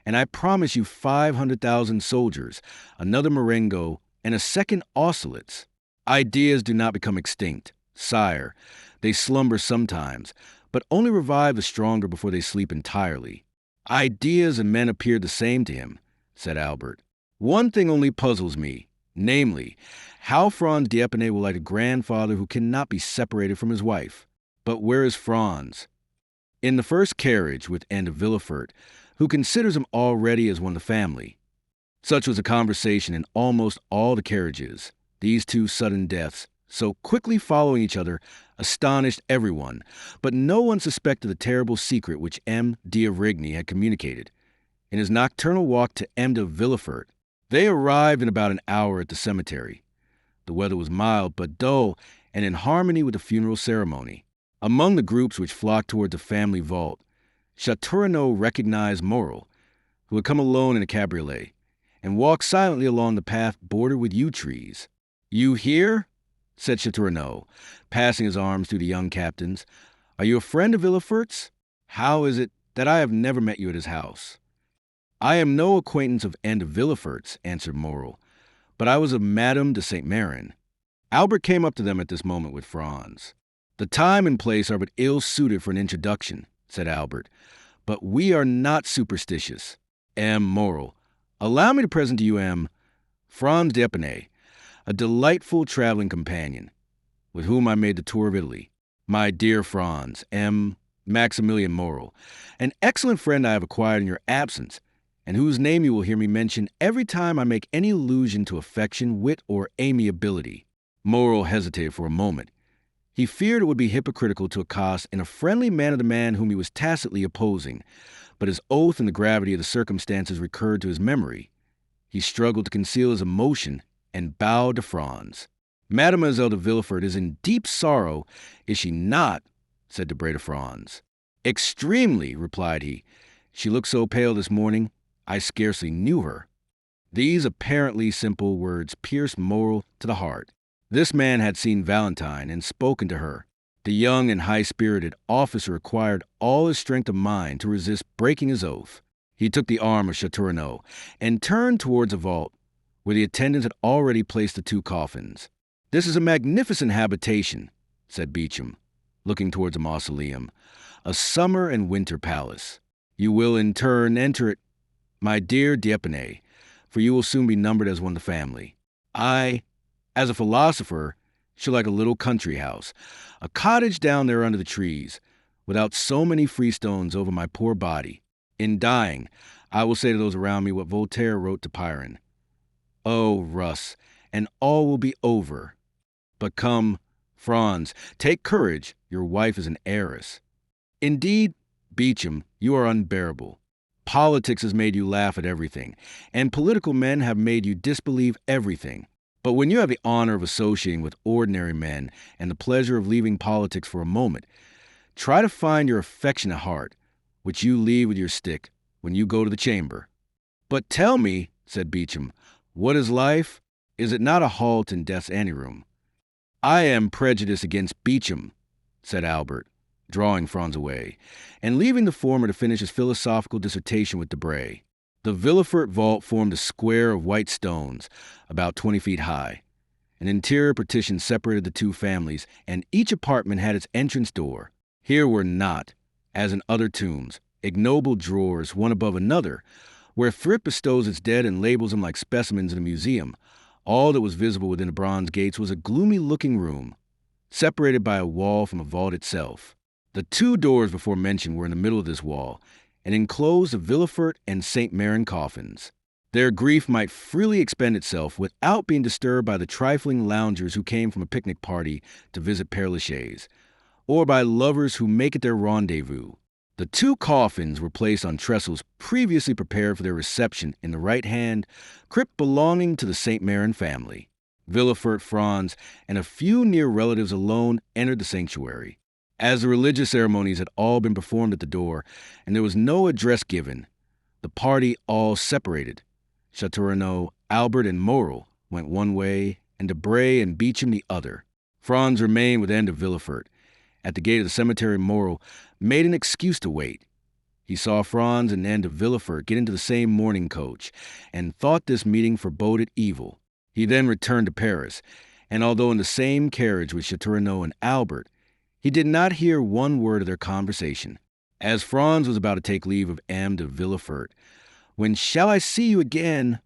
and I promise you 500,000 soldiers, another Marengo, and a second Austerlitz. Ideas do not become extinct, sire. They slumber sometimes, but only revive the stronger before they sleep entirely." Ideas and men appeared the same to him, said Albert. One thing only puzzles me, namely, how Franz d'Épinay will like a grandfather who cannot be separated from his wife. But where is Franz? In the first carriage with M. de Villefort, who considers him already as one of the family. Such was the conversation in almost all the carriages. These two sudden deaths, so quickly following each other, astonished everyone, but no one suspected the terrible secret which M. d'Avrigny had communicated. In his nocturnal walk to M. de Villefort, they arrived in about an hour at the cemetery. The weather was mild but dull, and in harmony with the funeral ceremony. Among the groups which flocked toward the family vault, Château recognized Morel, who had come alone in a cabriolet, and walked silently along the path bordered with yew trees. "You here?" said Château, passing his arms through the young captain's. "Are you a friend of Villefort's? How is it that I have never met you at his house?" "I am no acquaintance of M. de Villefort's," answered Morel, "but I was of Madame de Saint-Méran." Albert came up to them at this moment with Franz. "The time and place are but ill suited for an introduction," said Albert, "but we are not superstitious. M. Morel, allow me to present to you M. Franz d'Épinay, a delightful traveling companion, with whom I made the tour of Italy. My dear Franz, M. Maximilian Morel, an excellent friend I have acquired in your absence, and whose name you will hear me mention every time I make any allusion to affection, wit, or amiability." Morel hesitated for a moment. He feared it would be hypocritical to accost in a friendly manner the man whom he was tacitly opposing, but his oath and the gravity of the circumstances recurred to his memory. He struggled to conceal his emotion and bowed to Franz. Mademoiselle de Villefort is in deep sorrow, is she not? Said Debray to Franz. Extremely, replied he. She looked so pale this morning, I scarcely knew her. These apparently simple words pierced Moreau to the heart. This man had seen Valentine and spoken to her. The young and high-spirited officer acquired all his strength of mind to resist breaking his oath. He took the arm of Château and turned towards a vault where the attendants had already placed the two coffins. This is a magnificent habitation, said Beauchamp, looking towards a mausoleum, a summer and winter palace. You will in turn enter it, my dear D'Épinay, for you will soon be numbered as one of the family. I, as a philosopher, should like a little country house, a cottage down there under the trees, without so many freestones over my poor body. In dying, I will say to those around me what Voltaire wrote to Pyrrhon. Oh, Russ, and all will be over. But come, Franz, take courage, your wife is an heiress. Indeed, Beauchamp, you are unbearable. Politics has made you laugh at everything, and political men have made you disbelieve everything. But when you have the honor of associating with ordinary men and the pleasure of leaving politics for a moment, try to find your affectionate heart, which you leave with your stick when you go to the chamber. But tell me, said Beauchamp, what is life? Is it not a halt in death's anteroom? I am prejudiced against Beauchamp, said Albert, drawing Franz away, and leaving the former to finish his philosophical dissertation with Debray. The Villefort vault formed a square of white stones, about 20 feet high. An interior partition separated the two families, and each apartment had its entrance door. Here were not, as in other tombs, ignoble drawers one above another, where thrift bestows its dead and labels them like specimens in a museum. All that was visible within the bronze gates was a gloomy-looking room, separated by a wall from the vault itself. The two doors before mentioned were in the middle of this wall, and enclosed the Villefort and St. Méran coffins. Their grief might freely expend itself without being disturbed by the trifling loungers who came from a picnic party to visit Père Lachaise, or by lovers who make it their rendezvous. The two coffins were placed on trestles previously prepared for their reception in the right hand, crypt belonging to the St. Méran family. Villefort, Franz, and a few near relatives alone entered the sanctuary. As the religious ceremonies had all been performed at the door, and there was no address given, the party all separated. Château, Albert, and Moreau went one way, and Debray and Beauchamp the other. Franz remained with Anne de Villefort. At the gate of the cemetery, Moreau made an excuse to wait. He saw Franz and Anne de Villefort get into the same mourning coach, and thought this meeting foreboded evil. He then returned to Paris, and although in the same carriage with Château and Albert, he did not hear one word of their conversation. As Franz was about to take leave of Anne de Villefort, "When shall I see you again?"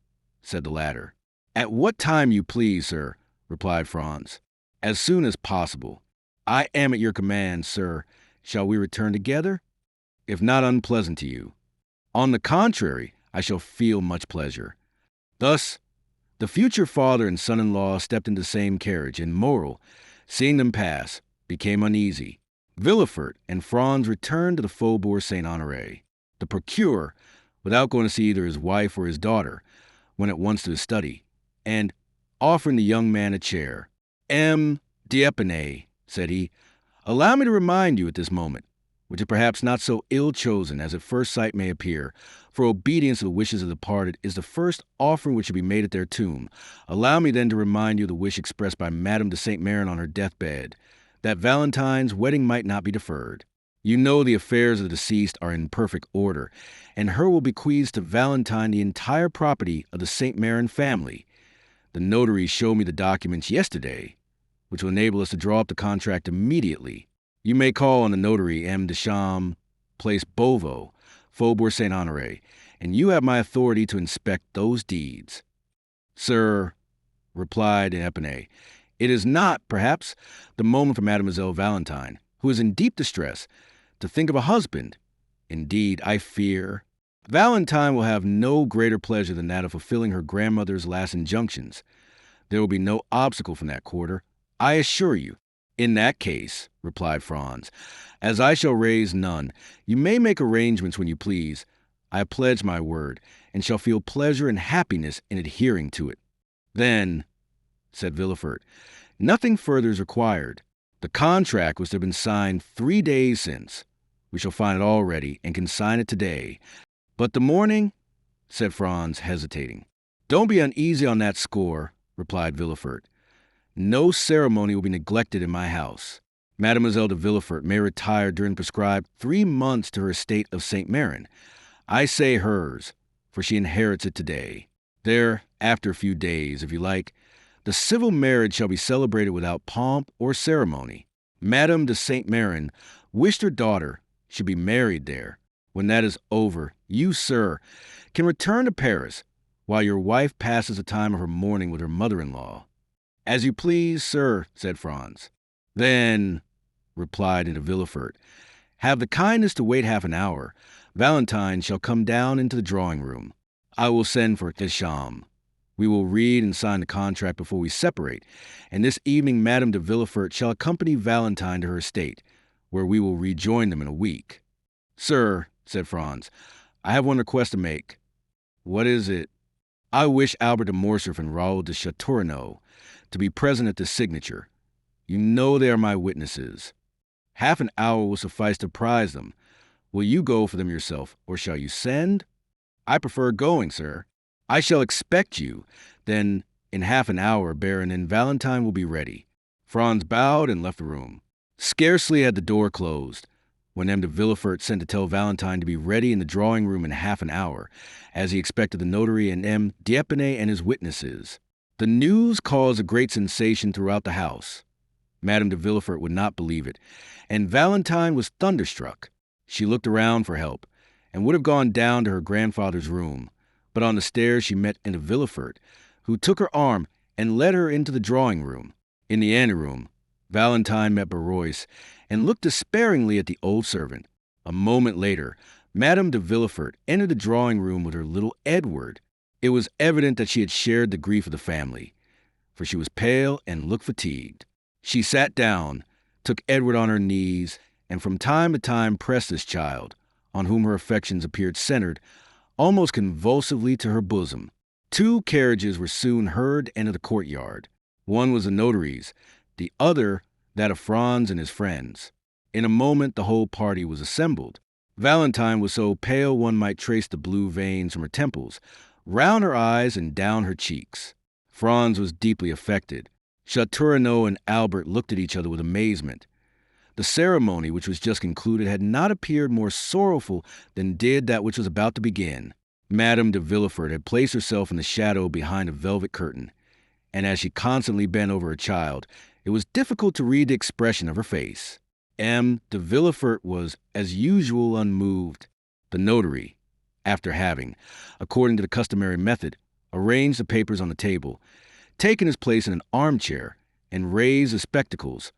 said the latter. "At what time you please, sir," replied Franz. "As soon as possible. I am at your command, sir. Shall we return together? If not unpleasant to you. On the contrary, I shall feel much pleasure." Thus, the future father and son-in-law stepped into the same carriage, and Moreau, seeing them pass, became uneasy. Villefort and Franz returned to the Faubourg Saint-Honoré. The procureur, without going to see either his wife or his daughter, went at once to his study, and, offering the young man a chair, "M. D'Épinay," said he, "allow me to remind you at this moment, which is perhaps not so ill chosen as at first sight may appear, for obedience to the wishes of the departed is the first offering which should be made at their tomb. Allow me then to remind you of the wish expressed by Madame de St. Méran on her deathbed, that Valentine's wedding might not be deferred. You know the affairs of the deceased are in perfect order, and her will bequeath to Valentine the entire property of the St. Méran family. The notary showed me the documents yesterday, which will enable us to draw up the contract immediately. You may call on the notary M. Deschamps, Place Beauvau, Faubourg Saint-Honoré, and you have my authority to inspect those deeds." "Sir," replied D'Épinay, "it is not, perhaps, the moment for Mademoiselle Valentine, who is in deep distress, to think of a husband. Indeed, I fear Valentine will have no greater pleasure than that of fulfilling her grandmother's last injunctions. There will be no obstacle from that quarter, I assure you." "In that case," replied Franz, "as I shall raise none, you may make arrangements when you please. I have pledged my word, and shall feel pleasure and happiness in adhering to it." Then, said Villefort. "Nothing further is required. The contract was to have been signed 3 days since. We shall find it all ready and can sign it today. But the morning," said Franz, hesitating. "Don't be uneasy on that score," replied Villefort. "No ceremony will be neglected in my house. Mademoiselle de Villefort may retire during the prescribed 3 months to her estate of St. Méran. I say hers, for she inherits it today. There, after a few days, if you like, the civil marriage shall be celebrated without pomp or ceremony. Madame de St. Méran wished her daughter should be married there. When that is over, you, sir, can return to Paris, while your wife passes the time of her mourning with her mother-in-law." "As you please, sir," said Franz. "Then," replied de Villefort, "have the kindness to wait half an hour. Valentine shall come down into the drawing-room. I will send for Deschamps. We will read and sign the contract before we separate, and this evening Madame de Villefort shall accompany Valentine to her estate, where we will rejoin them in a week." "Sir," said Franz, "I have one request to make." "What is it?" "I wish Albert de Morcerf and Raoul de Château to be present at this signature. You know they are my witnesses. Half an hour will suffice to apprise them. Will you go for them yourself, or shall you send?" "I prefer going, sir." "I shall expect you. Then, in half an hour, Baron, and Valentine will be ready." Franz bowed and left the room. Scarcely had the door closed when M. de Villefort sent to tell Valentine to be ready in the drawing-room in half an hour, as he expected the notary and M. d'Épinay and his witnesses. The news caused a great sensation throughout the house. Madame de Villefort would not believe it, and Valentine was thunderstruck. She looked around for help, and would have gone down to her grandfather's room, but on the stairs she met M. de Villefort, who took her arm and led her into the drawing-room. In the anteroom, Valentine met Barrois and looked despairingly at the old servant. A moment later, Madame de Villefort entered the drawing-room with her little Edward. It was evident that she had shared the grief of the family, for she was pale and looked fatigued. She sat down, took Edward on her knees, and from time to time pressed this child, on whom her affections appeared centered, almost convulsively to her bosom. 2 carriages were soon heard enter the courtyard. One was the notary's, the other that of Franz and his friends. In a moment the whole party was assembled. Valentine was so pale one might trace the blue veins from her temples, round her eyes and down her cheeks. Franz was deeply affected. Château and Albert looked at each other with amazement. The ceremony, which was just concluded, had not appeared more sorrowful than did that which was about to begin. Madame de Villefort had placed herself in the shadow behind a velvet curtain, and as she constantly bent over her child, it was difficult to read the expression of her face. M. de Villefort was, as usual, unmoved. The notary, after having, according to the customary method, arranged the papers on the table, taken his place in an armchair, and raised his spectacles,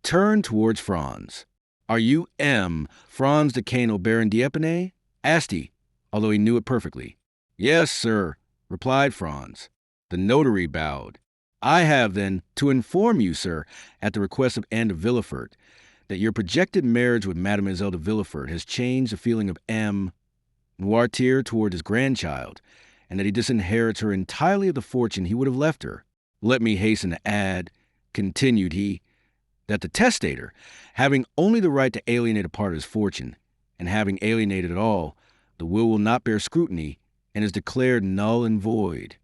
turned towards Franz. "Are you M. Franz de Cano, Baron d'Épinay?" asked he, although he knew it perfectly. "Yes, sir," replied Franz. The notary bowed. "I have, then, to inform you, sir, at the request of Anne de Villefort, that your projected marriage with Mademoiselle de Villefort has changed the feeling of M. Noirtier toward his grandchild, and that he disinherits her entirely of the fortune he would have left her. Let me hasten to add," continued he, "that the testator, having only the right to alienate a part of his fortune, and having alienated it all, the will not bear scrutiny, and is declared null and void."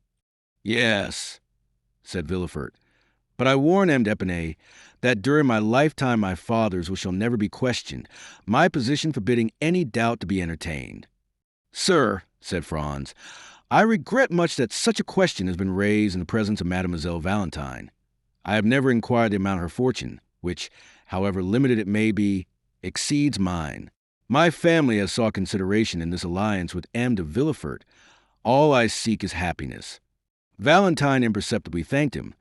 "Yes," said Villefort, "but I warn M. d'Épinay that during my lifetime my father's shall never be questioned, my position forbidding any doubt to be entertained." "Sir," said Franz, "I regret much that such a question has been raised in the presence of Mademoiselle Valentine. I have never inquired the amount of her fortune, which, however limited it may be, exceeds mine. My family has sought consideration in this alliance with M. de Villefort. All I seek is happiness." Valentine imperceptibly thanked him,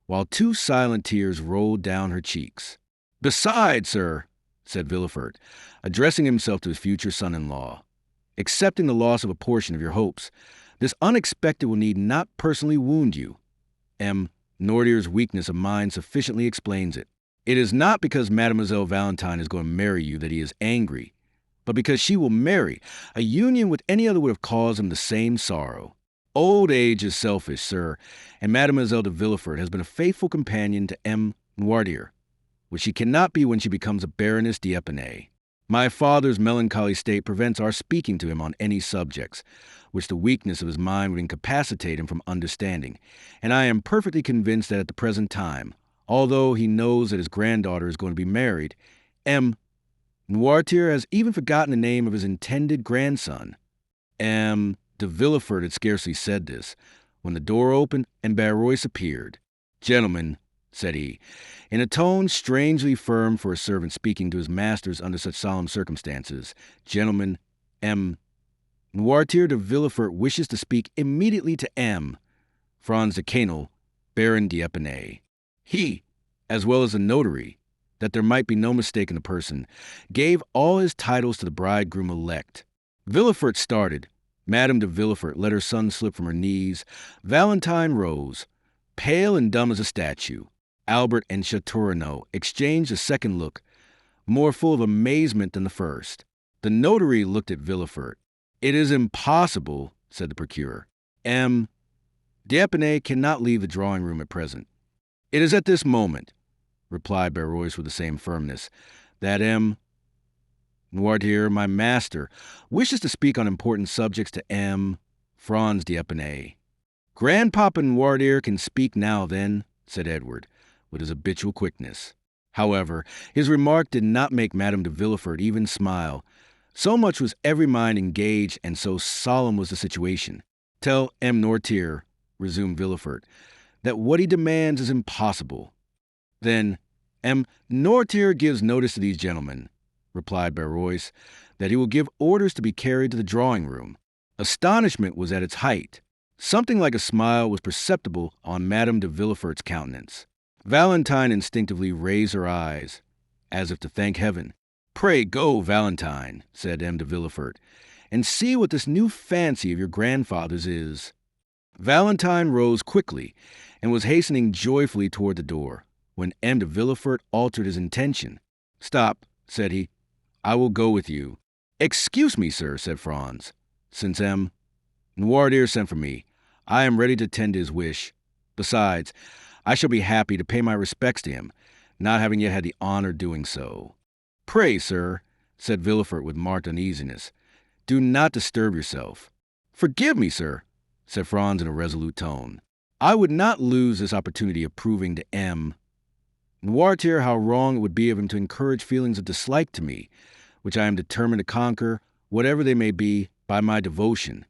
while 2 silent tears rolled down her cheeks. "Besides, sir," said Villefort, addressing himself to his future son-in-law, "accepting the loss of a portion of your hopes, this unexpected will need not personally wound you. M. Noirtier's weakness of mind sufficiently explains it. It is not because Mademoiselle Valentine is going to marry you that he is angry, but because she will marry. A union with any other would have caused him the same sorrow. Old age is selfish, sir, and Mademoiselle de Villefort has been a faithful companion to M. Noirtier, which she cannot be when she becomes a Baroness d'Épinay. My father's melancholy state prevents our speaking to him on any subjects, which the weakness of his mind would incapacitate him from understanding, and I am perfectly convinced that at the present time, although he knows that his granddaughter is going to be married, M. Noirtier has even forgotten the name of his intended grandson. M. de Villefort had scarcely said this, when the door opened and Barrois appeared. "Gentlemen," said he, in a tone strangely firm for a servant speaking to his masters under such solemn circumstances, "Gentlemen, M. Noirtier de Villefort wishes to speak immediately to M. Franz de Quesnel, Baron d'Épinay." He, as well as the notary, that there might be no mistake in the person, gave all his titles to the bridegroom-elect. Villefort started. Madame de Villefort let her son slip from her knees. Valentine rose, pale and dumb as a statue. Albert and Château exchanged a second look, more full of amazement than the first. The notary looked at Villefort. "It is impossible," said the procureur. "M. d'Épinay cannot leave the drawing-room at present." "It is at this moment," replied Barrois with the same firmness, "that M. Noirtier, my master, wishes to speak on important subjects to M. Franz d'Épinay." "Grandpapa Noirtier can speak now, then," said Edward, with his habitual quickness. However, his remark did not make Madame de Villefort even smile. So much was every mind engaged, and so solemn was the situation. "Tell M. Noirtier," resumed Villefort, "that what he demands is impossible." "Then M. Noirtier gives notice to these gentlemen," replied Barrois, "that he will give orders to be carried to the drawing-room." Astonishment was at its height. Something like a smile was perceptible on Madame de Villefort's countenance. Valentine instinctively raised her eyes, as if to thank heaven. "Pray go, Valentine," said M. de Villefort, "and see what this new fancy of your grandfather's is." Valentine rose quickly, and was hastening joyfully toward the door, when M. de Villefort altered his intention. "Stop," said he. "I will go with you." "Excuse me, sir," said Franz. "Since M. Noirtier sent for me, I am ready to tend his wish. Besides, I shall be happy to pay my respects to him, not having yet had the honor doing so." "Pray, sir," said Villefort with marked uneasiness, "do not disturb yourself." "Forgive me, sir," said Franz in a resolute tone. "I would not lose this opportunity of proving to M. Noirtier how wrong it would be of him to encourage feelings of dislike to me, which I am determined to conquer, whatever they may be, by my devotion."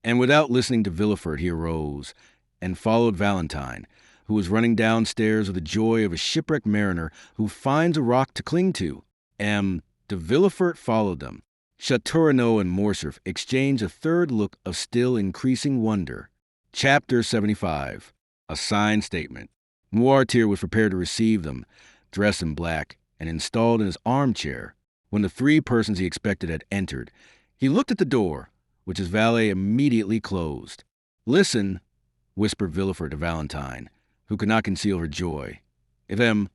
And without listening to Villefort, he arose, and followed Valentine, who was running downstairs with the joy of a shipwrecked mariner who finds a rock to cling to. M. de Villefort followed them. Château and Morcerf exchanged a third look of still increasing wonder. Chapter 75. A Signed Statement. Noirtier was prepared to receive them, dressed in black, and installed in his armchair. When the three persons he expected had entered, he looked at the door, which his valet immediately closed. "Listen," whispered Villefort to Valentine, who could not conceal her joy. "If M.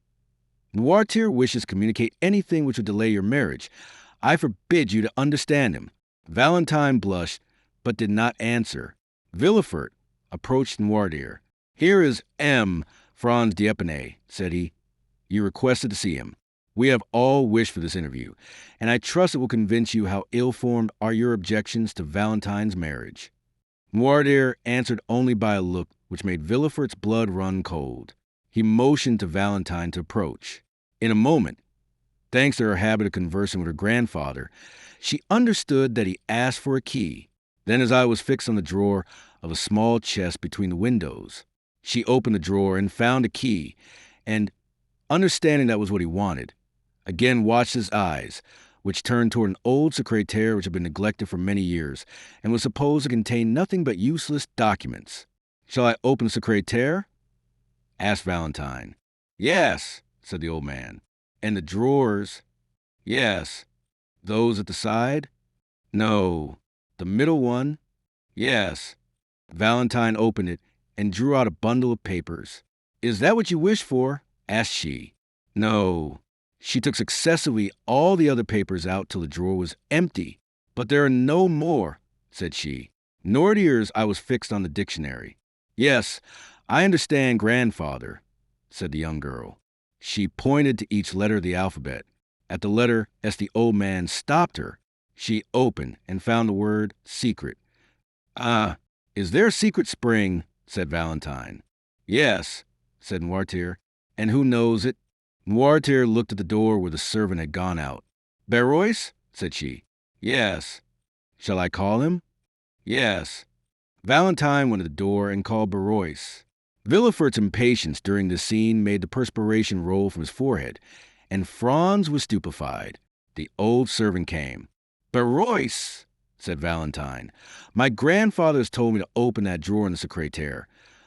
Noirtier wishes to communicate anything which would delay your marriage, I forbid you to understand him." Valentine blushed, but did not answer. Villefort approached Noirtier. "Here is M. Franz d'Épinay," said he. "You requested to see him. We have all wished for this interview, and I trust it will convince you how ill-formed are your objections to Valentine's marriage." Noirtier answered only by a look which made Villefort's blood run cold. He motioned to Valentine to approach. In a moment, thanks to her habit of conversing with her grandfather, she understood that he asked for a key. Then his eye was fixed on the drawer of a small chest between the windows. She opened the drawer and found a key, and, understanding that was what he wanted, again watched his eyes, which turned toward an old secrétaire which had been neglected for many years, and was supposed to contain nothing but useless documents. "Shall I open the secrétaire?" asked Valentine. "Yes," said the old man. "And the drawers?" "Yes." "Those at the side?" "No." "The middle one?" "Yes." Valentine opened it and drew out a bundle of papers. "Is that what you wish for?" asked she. "No." She took successively all the other papers out till the drawer was empty. "But there are no more," said she. Nordier's I was fixed on the dictionary. Yes, I understand, grandfather, said the young girl. She pointed to each letter of the alphabet. At the letter, as the old man stopped her, she opened and found the word secret. Ah, is there a secret spring? Said Valentine. Yes, said Noirtier. And who knows it? Noirtier looked at the door where the servant had gone out. Barrois? Said she. Yes. Shall I call him? Yes. Valentine went to the door and called Barrois. Villefort's impatience during this scene made the perspiration roll from his forehead, and Franz was stupefied. The old servant came. Barrois, said Valentine, my grandfather has told me to open that drawer in the secrétaire,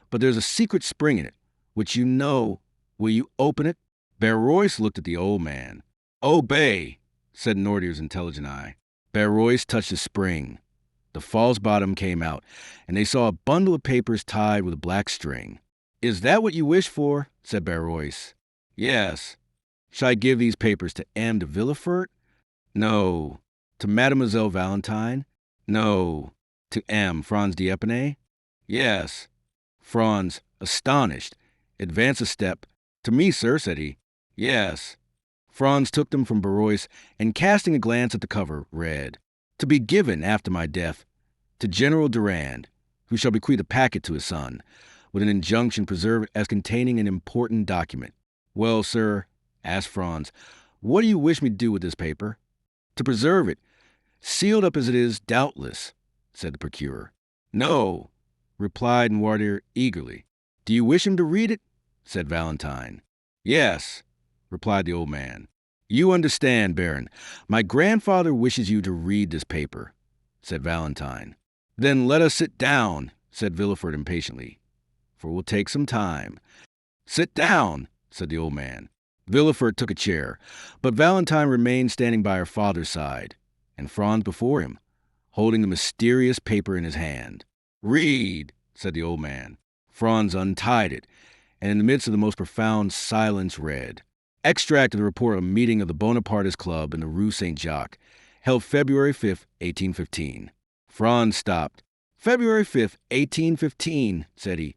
but there's a secret spring in it, which you know. Will you open it? Barrois looked at the old man. Obey, said Nordier's intelligent eye. Barrois touched the spring. The false bottom came out, and they saw a bundle of papers tied with a black string. Is that what you wish for? Said Barrois. Yes. Shall I give these papers to M. de Villefort? No. To Mademoiselle Valentine? No. To M. Franz d'Épinay? Yes. Franz, astonished, advanced a step. To me, sir, said he. Yes. Franz took them from Barrois, and casting a glance at the cover, read, To be given after my death, to General Durand, who shall bequeath a packet to his son, with an injunction preserved as containing an important document. Well, sir, asked Franz, what do you wish me to do with this paper? To preserve it, sealed up as it is, doubtless, said the procurer. No, replied Noirtier eagerly. Do you wish him to read it? Said Valentine. Yes, replied the old man. You understand, Baron. My grandfather wishes you to read this paper, said Valentine. Then let us sit down, said Villefort impatiently, for it will take some time. Sit down, said the old man. Villefort took a chair, but Valentine remained standing by her father's side, and Franz before him, holding the mysterious paper in his hand. Read, said the old man. Franz untied it, and in the midst of the most profound silence read, Extract of the report of a meeting of the Bonapartist Club in the Rue Saint-Jacques, held February 5th, 1815. Franz stopped. February 5th, 1815, said he.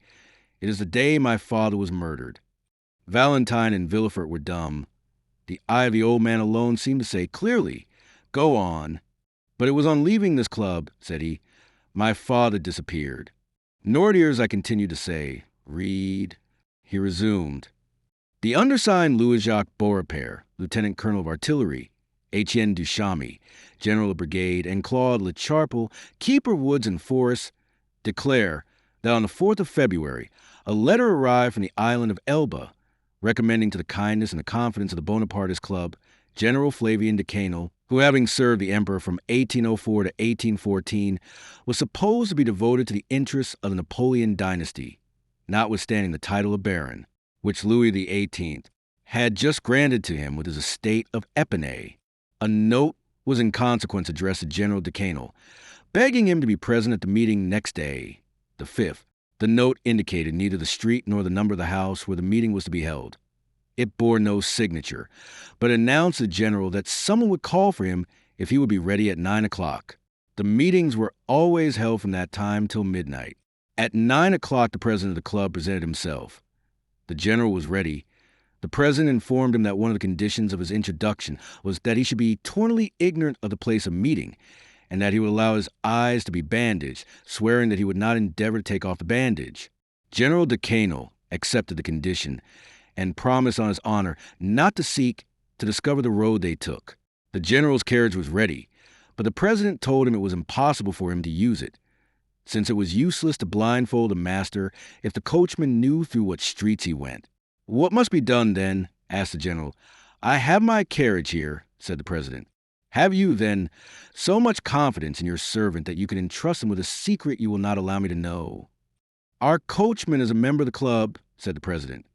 It is the day my father was murdered. Valentine and Villefort were dumb. The eye of the old man alone seemed to say clearly, Go on. But it was on leaving this club, said he, my father disappeared. Nordier's I continued to say, Read. He resumed. The undersigned Louis-Jacques Beaurepaire, Lieutenant Colonel of Artillery, Etienne Duchamp, General of Brigade, and Claude Lecharpel, Keeper of Woods and Forests, declare that on the 4th of February, a letter arrived from the island of Elba, recommending to the kindness and the confidence of the Bonapartist Club, General Flavien de Quesnel, who having served the Emperor from 1804 to 1814, was supposed to be devoted to the interests of the Napoleon dynasty, notwithstanding the title of Baron, which Louis XVIII had just granted to him with his estate of Épinay. A note was in consequence addressed to General de Quesnel, begging him to be present at the meeting next day, the 5th. The note indicated neither the street nor the number of the house where the meeting was to be held. It bore no signature, but announced to the general that someone would call for him if he would be ready at 9 o'clock. The meetings were always held from that time till midnight. At 9 o'clock, the president of the club presented himself. The general was ready. The president informed him that one of the conditions of his introduction was that he should be totally ignorant of the place of meeting, and that he would allow his eyes to be bandaged, swearing that he would not endeavor to take off the bandage. General de Quesnel accepted the condition, and promised on his honor not to seek to discover the road they took. The general's carriage was ready, but the president told him it was impossible for him to use it, since it was useless to blindfold the master if the coachman knew through what streets he went. What must be done, then? Asked the general. I have my carriage here, said the president. Have you, then, so much confidence in your servant that you can entrust him with a secret you will not allow me to know? Our coachman is a member of the club, said the president.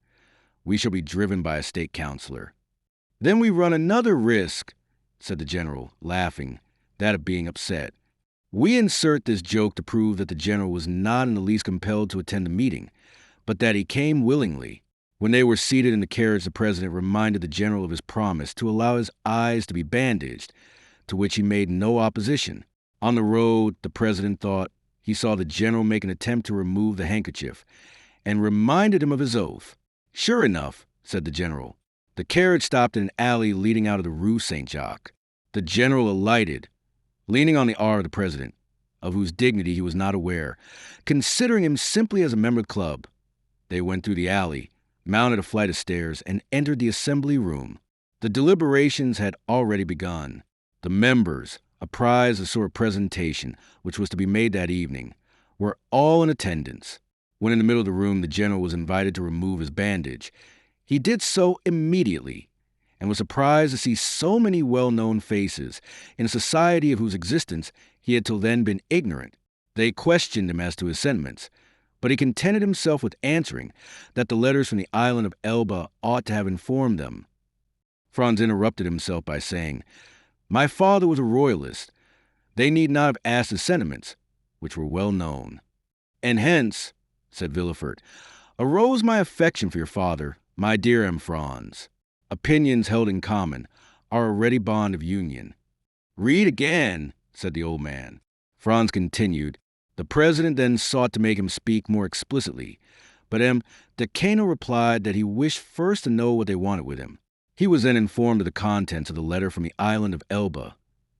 We shall be driven by a state councilor. Then we run another risk, said the general, laughing, that of being upset. We insert this joke to prove that the general was not in the least compelled to attend the meeting, but that he came willingly. When they were seated in the carriage, the president reminded the general of his promise to allow his eyes to be bandaged, to which he made no opposition. On the road, the president thought, he saw the general make an attempt to remove the handkerchief and reminded him of his oath. Sure enough, said the general, the carriage stopped in an alley leading out of the Rue Saint-Jacques. The general alighted, leaning on the arm of the president, of whose dignity he was not aware, considering him simply as a member of the club. They went through the alley, mounted a flight of stairs, and entered the assembly room. The deliberations had already begun. The members, apprised of the sort of presentation which was to be made that evening, were all in attendance. When in the middle of the room the general was invited to remove his bandage, he did so immediately, and was surprised to see so many well-known faces in a society of whose existence he had till then been ignorant. They questioned him as to his sentiments, but he contented himself with answering that the letters from the island of Elba ought to have informed them. Franz interrupted himself by saying, "My father was a royalist. They need not have asked his sentiments, which were well known. And hence," said Villefort, "arose my affection for your father, my dear M. Franz. Opinions held in common are a ready bond of union." "Read again," said the old man. Franz continued. The president then sought to make him speak more explicitly, but M. Decano replied that he wished first to know what they wanted with him. He was then informed of the contents of the letter from the island of Elba,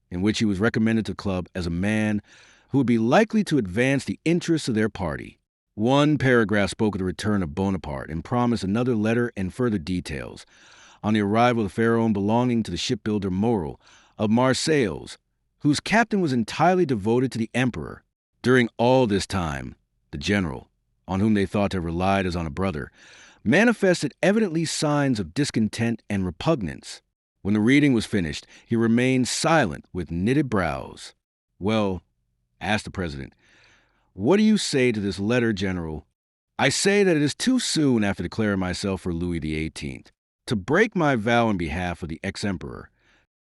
in which he was recommended to the club as a man who would be likely to advance the interests of their party. One paragraph spoke of the return of Bonaparte and promised another letter and further details on the arrival of the pharaoh belonging to the shipbuilder Morel of Marseilles, whose captain was entirely devoted to the emperor. During all this time, the general, on whom they thought to have relied as on a brother, manifested evidently signs of discontent and repugnance. When the reading was finished, he remained silent with knitted brows. "Well," asked the president, "what do you say to this letter, General?" "I say that it is too soon after declaring myself for Louis XVIII to break my vow in behalf of the ex-emperor."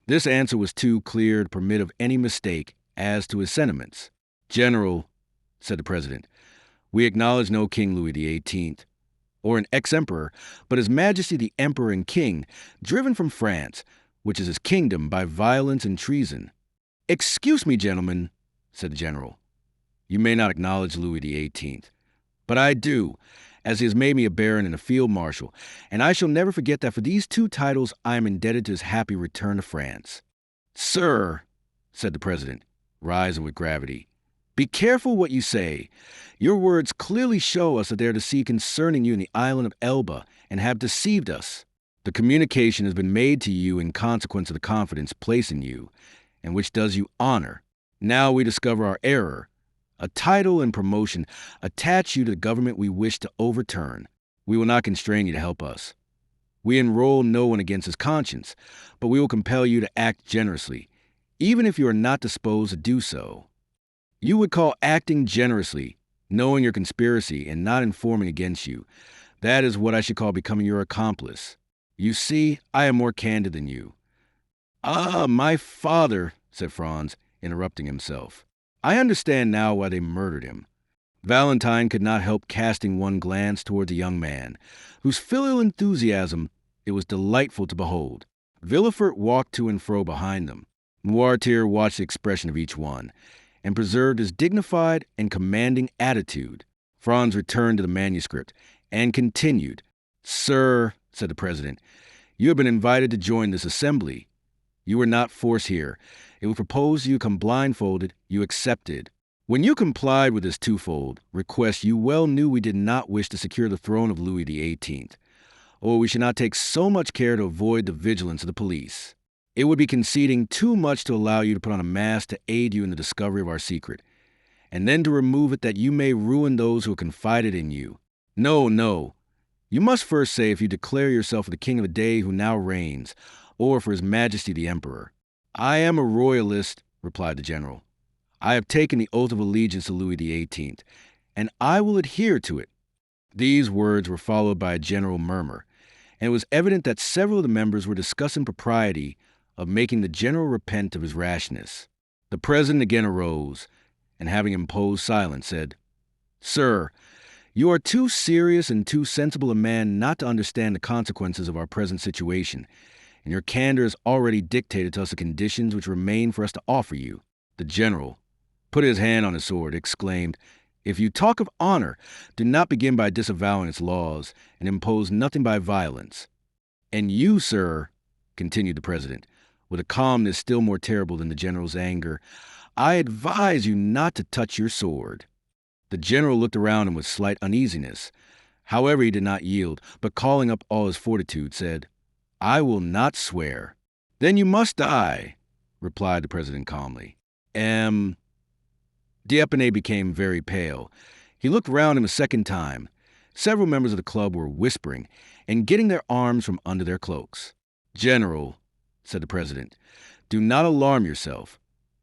This answer was too clear to permit of any mistake as to his sentiments. "General," said the president, "we acknowledge no King Louis XVIII, or an ex-emperor, but His Majesty the Emperor and King, driven from France, which is his kingdom, by violence and treason." "Excuse me, gentlemen," said the general. "You may not acknowledge Louis XVIII, but I do, as he has made me a baron and a field marshal, and I shall never forget that for these two titles I am indebted to his happy return to France." "Sir," said the president, rising with gravity, "be careful what you say. Your words clearly show us that they are deceived concerning you in the island of Elba, and have deceived us. The communication has been made to you in consequence of the confidence placed in you, and which does you honor. Now we discover our error. A title and promotion attach you to the government we wish to overturn. We will not constrain you to help us. We enroll no one against his conscience, but we will compel you to act generously, even if you are not disposed to do so. You would call acting generously, knowing your conspiracy and not informing against you. That is what I should call becoming your accomplice. You see, I am more candid than you." "Ah, my father," said Franz, interrupting himself. "I understand now why they murdered him." Valentine could not help casting one glance toward the young man, whose filial enthusiasm it was delightful to behold. Villefort walked to and fro behind them. Noirtier watched the expression of each one, and preserved his dignified and commanding attitude. Franz returned to the manuscript and continued. "Sir," said the president, "you have been invited to join this assembly. You were not forced here. It was proposed you come blindfolded. You accepted. When you complied with this twofold request, you well knew we did not wish to secure the throne of Louis XVIII, or we should not take so much care to avoid the vigilance of the police. It would be conceding too much to allow you to put on a mask to aid you in the discovery of our secret, and then to remove it that you may ruin those who have confided in you. No, no. You must first say if you declare yourself for the king of the day who now reigns, or for His Majesty the Emperor." "I am a royalist," replied the general. "I have taken the oath of allegiance to Louis XVIII, and I will adhere to it." These words were followed by a general murmur, and it was evident that several of the members were discussing propriety of making the general repent of his rashness. The president again arose, and having imposed silence, said, "Sir, you are too serious and too sensible a man not to understand the consequences of our present situation, and your candor has already dictated to us the conditions which remain for us to offer you." The general, put his hand on his sword, exclaimed, "If you talk of honor, do not begin by disavowing its laws, and impose nothing by violence. And you, sir," continued the president, with a calmness still more terrible than the general's anger, "I advise you not to touch your sword." The general looked around him with slight uneasiness. However, he did not yield, but calling up all his fortitude, said, "I will not swear." "Then you must die," replied the president calmly. D'Épinay became very pale. He looked round him a second time. Several members of the club were whispering and getting their arms from under their cloaks. "General," said the president, "do not alarm yourself.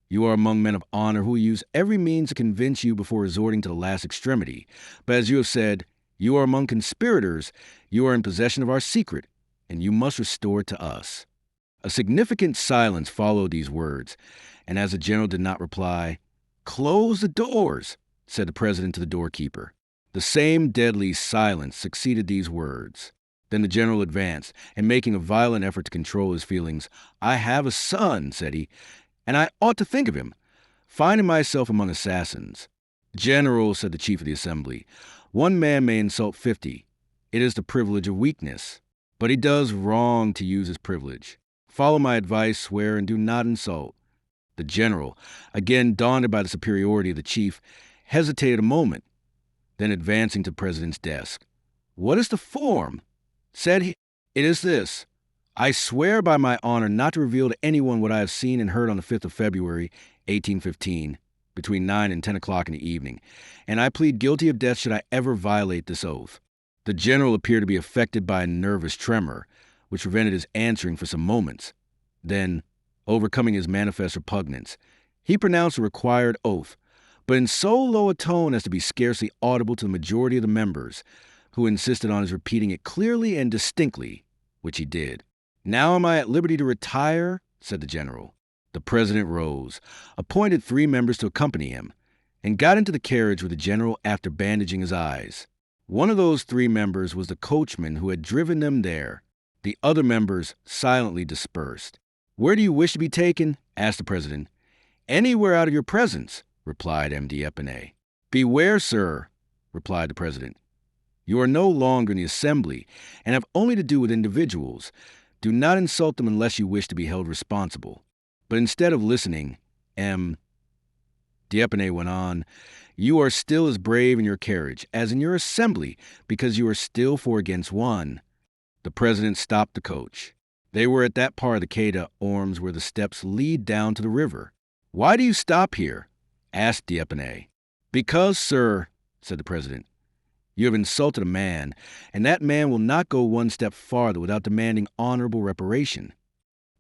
You are among men of honor who will use every means to convince you before resorting to the last extremity. But as you have said, you are among conspirators, you are in possession of our secret, and you must restore it to us." A significant silence followed these words, and as the general did not reply, "Close the doors," said the president to the doorkeeper. The same deadly silence succeeded these words. Then the general advanced, and making a violent effort to control his feelings, "I have a son," said he, "and I ought to think of him, finding myself among assassins." "General," said the chief of the assembly, "one man may insult 50. It is the privilege of weakness. But he does wrong to use his privilege. Follow my advice, swear, and do not insult." The general, again daunted by the superiority of the chief, hesitated a moment, then advancing to the president's desk. "What is the form?" said he. "It is this. I swear by my honor not to reveal to anyone what I have seen and heard on the 5th of February, 1815, between 9 and 10 o'clock in the evening, and I plead guilty of death should I ever violate this oath." The general appeared to be affected by a nervous tremor, which prevented his answering for some moments. Then, overcoming his manifest repugnance, he pronounced the required oath, but in so low a tone as to be scarcely audible to the majority of the members, who insisted on his repeating it clearly and distinctly, which he did. "Now am I at liberty to retire?" said the general. The president rose, appointed 3 members to accompany him, and got into the carriage with the general after bandaging his eyes. One of those 3 members was the coachman who had driven them there. The other members silently dispersed. "Where do you wish to be taken?" asked the president. "Anywhere out of your presence," replied M. D'Épinay. "Beware, sir," replied the president. "You are no longer in the assembly and have only to do with individuals. Do not insult them unless you wish to be held responsible." But instead of listening, M. D'Épinay went on, "You are still as brave in your carriage as in your assembly because you are still 4 against 1. The president stopped the coach. They were at that part of the Quai d'Ormes where the steps lead down to the river. "Why do you stop here?" asked D'Épinay. "Because, sir," said the president, "you have insulted a man, and that man will not go 1 step farther without demanding honorable reparation."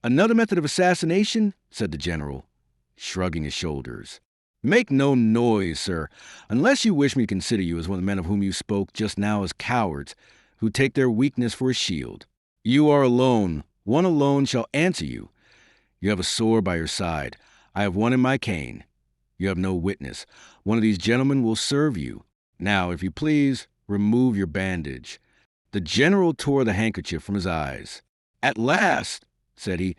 "Another method of assassination?" said the general, shrugging his shoulders. "Make no noise, sir, unless you wish me to consider you as one of the men of whom you spoke just now as cowards, who take their weakness for a shield. You are alone. One alone shall answer you. You have a sword by your side. I have one in my cane. You have no witness. One of these gentlemen will serve you. Now, if you please, remove your bandage." The general tore the handkerchief from his eyes. "At last," said he,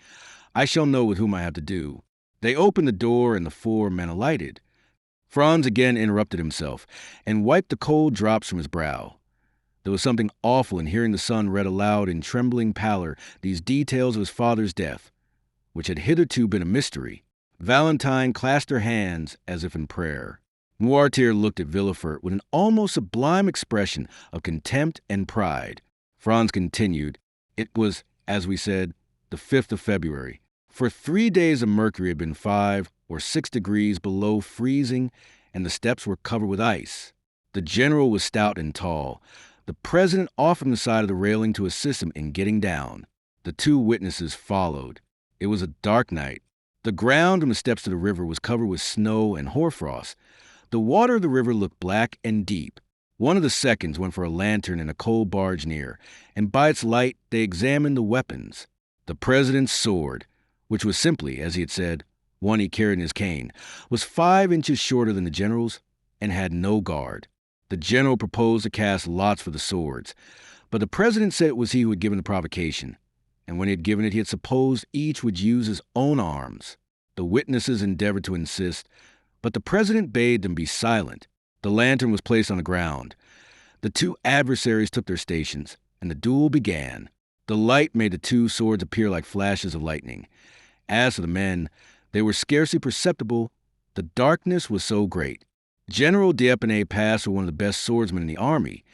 "I shall know with whom I have to do." They opened the door, and the 4 men alighted. Franz again interrupted himself, and wiped the cold drops from his brow. There was something awful in hearing the son read aloud in trembling pallor these details of his father's death, which had hitherto been a mystery. Valentine clasped her hands as if in prayer. Noirtier looked at Villefort with an almost sublime expression of contempt and pride. Franz continued, "It was, as we said, the 5th of February. For 3 days the mercury had been 5 or 6 degrees below freezing, and the steps were covered with ice. The general was stout and tall. The president offered him the side of the railing to assist him in getting down. The 2 witnesses followed. It was a dark night. The ground from the steps to the river was covered with snow and hoarfrost. The water of the river looked black and deep. One of the seconds went for a lantern in a coal barge near, and by its light they examined the weapons. The president's sword, which was simply, as he had said, one he carried in his cane, was 5 inches shorter than the general's and had no guard. The general proposed to cast lots for the swords, but the president said it was he who had given the provocation, and when he had given it, he had supposed each would use his own arms. The witnesses endeavored to insist, But the president bade them be silent. The lantern was placed on the ground. The two adversaries took their stations, and the duel began. The light made the two swords appear like flashes of lightning. As for the men, they were scarcely perceptible. The darkness was so great. General d'Épinay passed for one of the best swordsmen in the army,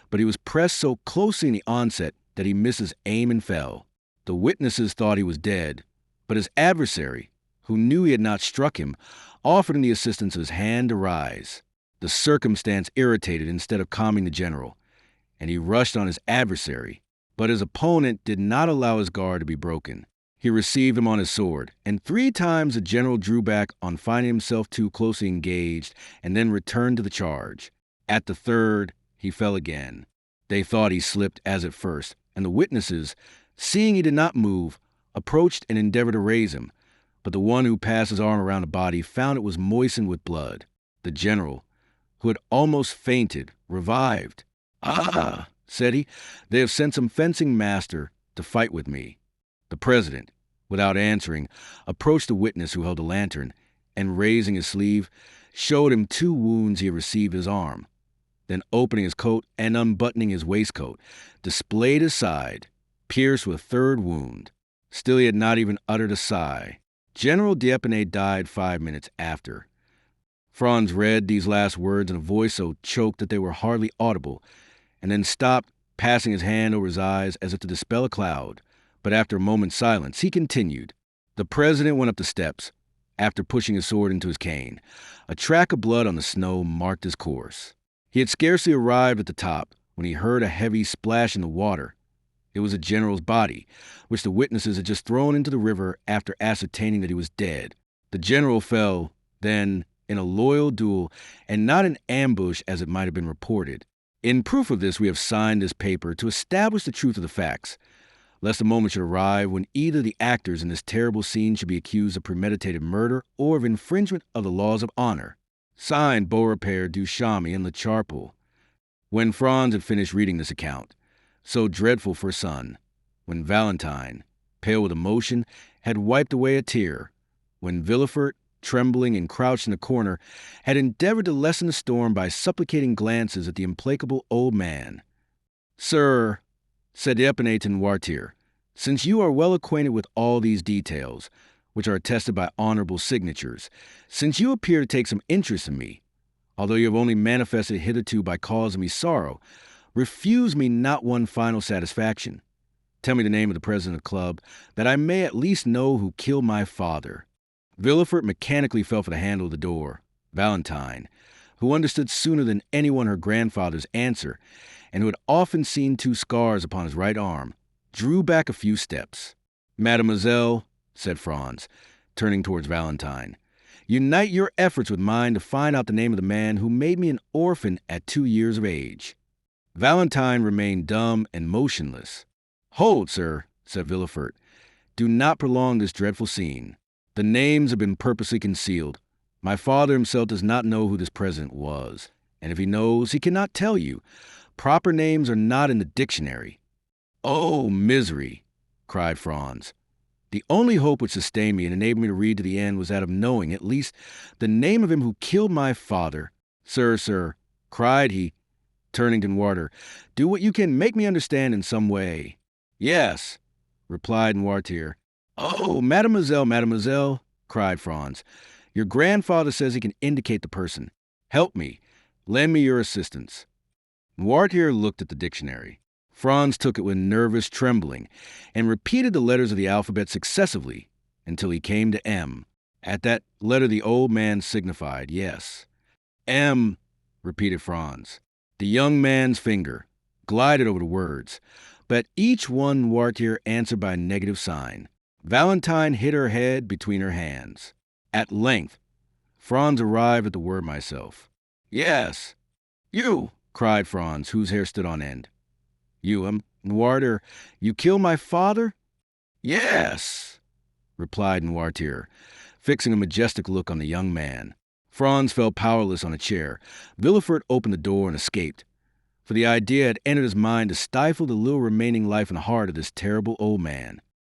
but he was pressed so closely in the onset that he missed his aim and fell. The witnesses thought he was dead, but his adversary, who knew he had not struck him, offered him the assistance of his hand to rise. The circumstance irritated instead of calming the general, and he rushed on his adversary, but his opponent did not allow his guard to be broken. He received him on his sword, and 3 times the general drew back on finding himself too closely engaged, and then returned to the charge. At the third, he fell again. They thought he slipped as at first, and the witnesses, seeing he did not move, approached and endeavored to raise him, but the one who passed his arm around the body found it was moistened with blood. The general, who had almost fainted, revived. "Ah," said he, "they have sent some fencing master to fight with me." The president, without answering, approached the witness who held the lantern, and raising his sleeve, showed him 2 wounds he had received in his arm. Then opening his coat and unbuttoning his waistcoat, displayed his side, pierced with a 3rd wound. Still he had not even uttered a sigh. General d'Épinay died 5 minutes after. Franz read these last words in a voice so choked that they were hardly audible, and then stopped, passing his hand over his eyes as if to dispel a cloud. But after a moment's silence, he continued. The president went up the steps, after pushing his sword into his cane. A track of blood on the snow marked his course. He had scarcely arrived at the top when he heard a heavy splash in the water. It was the general's body, which the witnesses had just thrown into the river after ascertaining that he was dead. The general fell, then, in a loyal duel, and not in ambush as it might have been reported. In proof of this, we have signed this paper to establish the truth of the facts, lest a moment should arrive when either the actors in this terrible scene should be accused of premeditated murder or of infringement of the laws of honor. Signed, Beaurepaire, Duchamp, and Le Charpel. When Franz had finished reading this account, so dreadful for a son, when Valentine, pale with emotion, had wiped away a tear, when Villefort, trembling and crouched in the corner, had endeavored to lessen the storm by supplicating glances at the implacable old man. "Sir," said d'Épinay to Noirtier, "since you are well acquainted with all these details, which are attested by honorable signatures, since you appear to take some interest in me, although you have only manifested it hitherto by causing me sorrow, refuse me not one final satisfaction. Tell me the name of the president of the club, that I may at least know who killed my father." Villefort mechanically felt for the handle of the door. Valentine, who understood sooner than anyone her grandfather's answer, and who had often seen 2 scars upon his right arm, drew back a few steps. "Mademoiselle," said Franz, turning towards Valentine, "unite your efforts with mine to find out the name of the man who made me an orphan at 2 years of age." Valentine remained dumb and motionless. "Hold, sir," said Villefort. "Do not prolong this dreadful scene. The names have been purposely concealed. My father himself does not know who this president was, and if he knows, he cannot tell you. Proper names are not in the dictionary." "Oh, misery!" cried Franz. "The only hope which sustained me and enabled me to read to the end was that of knowing, at least, the name of him who killed my father. Sir," cried he, turning to Noirtier, "do what you can, make me understand in some way." "Yes," replied Noirtier. "Oh, mademoiselle," cried Franz, "your grandfather says he can indicate the person. Help me. Lend me your assistance." Noirtier looked at the dictionary. Franz took it with nervous trembling and repeated the letters of the alphabet successively until he came to M. At that letter the old man signified yes. "M," repeated Franz. The young man's finger glided over the words, but each one Noirtier answered by a negative sign. Valentine hid her head between her hands. At length, Franz arrived at the word myself. "Yes, you," cried Franz, whose hair stood on end. "You, Noirtier, you killed my father?" "Yes," replied Noirtier, fixing a majestic look on the young man. Franz fell powerless on a chair. Villefort opened the door and escaped, for the idea had entered his mind to stifle the little remaining life and heart of this terrible old man.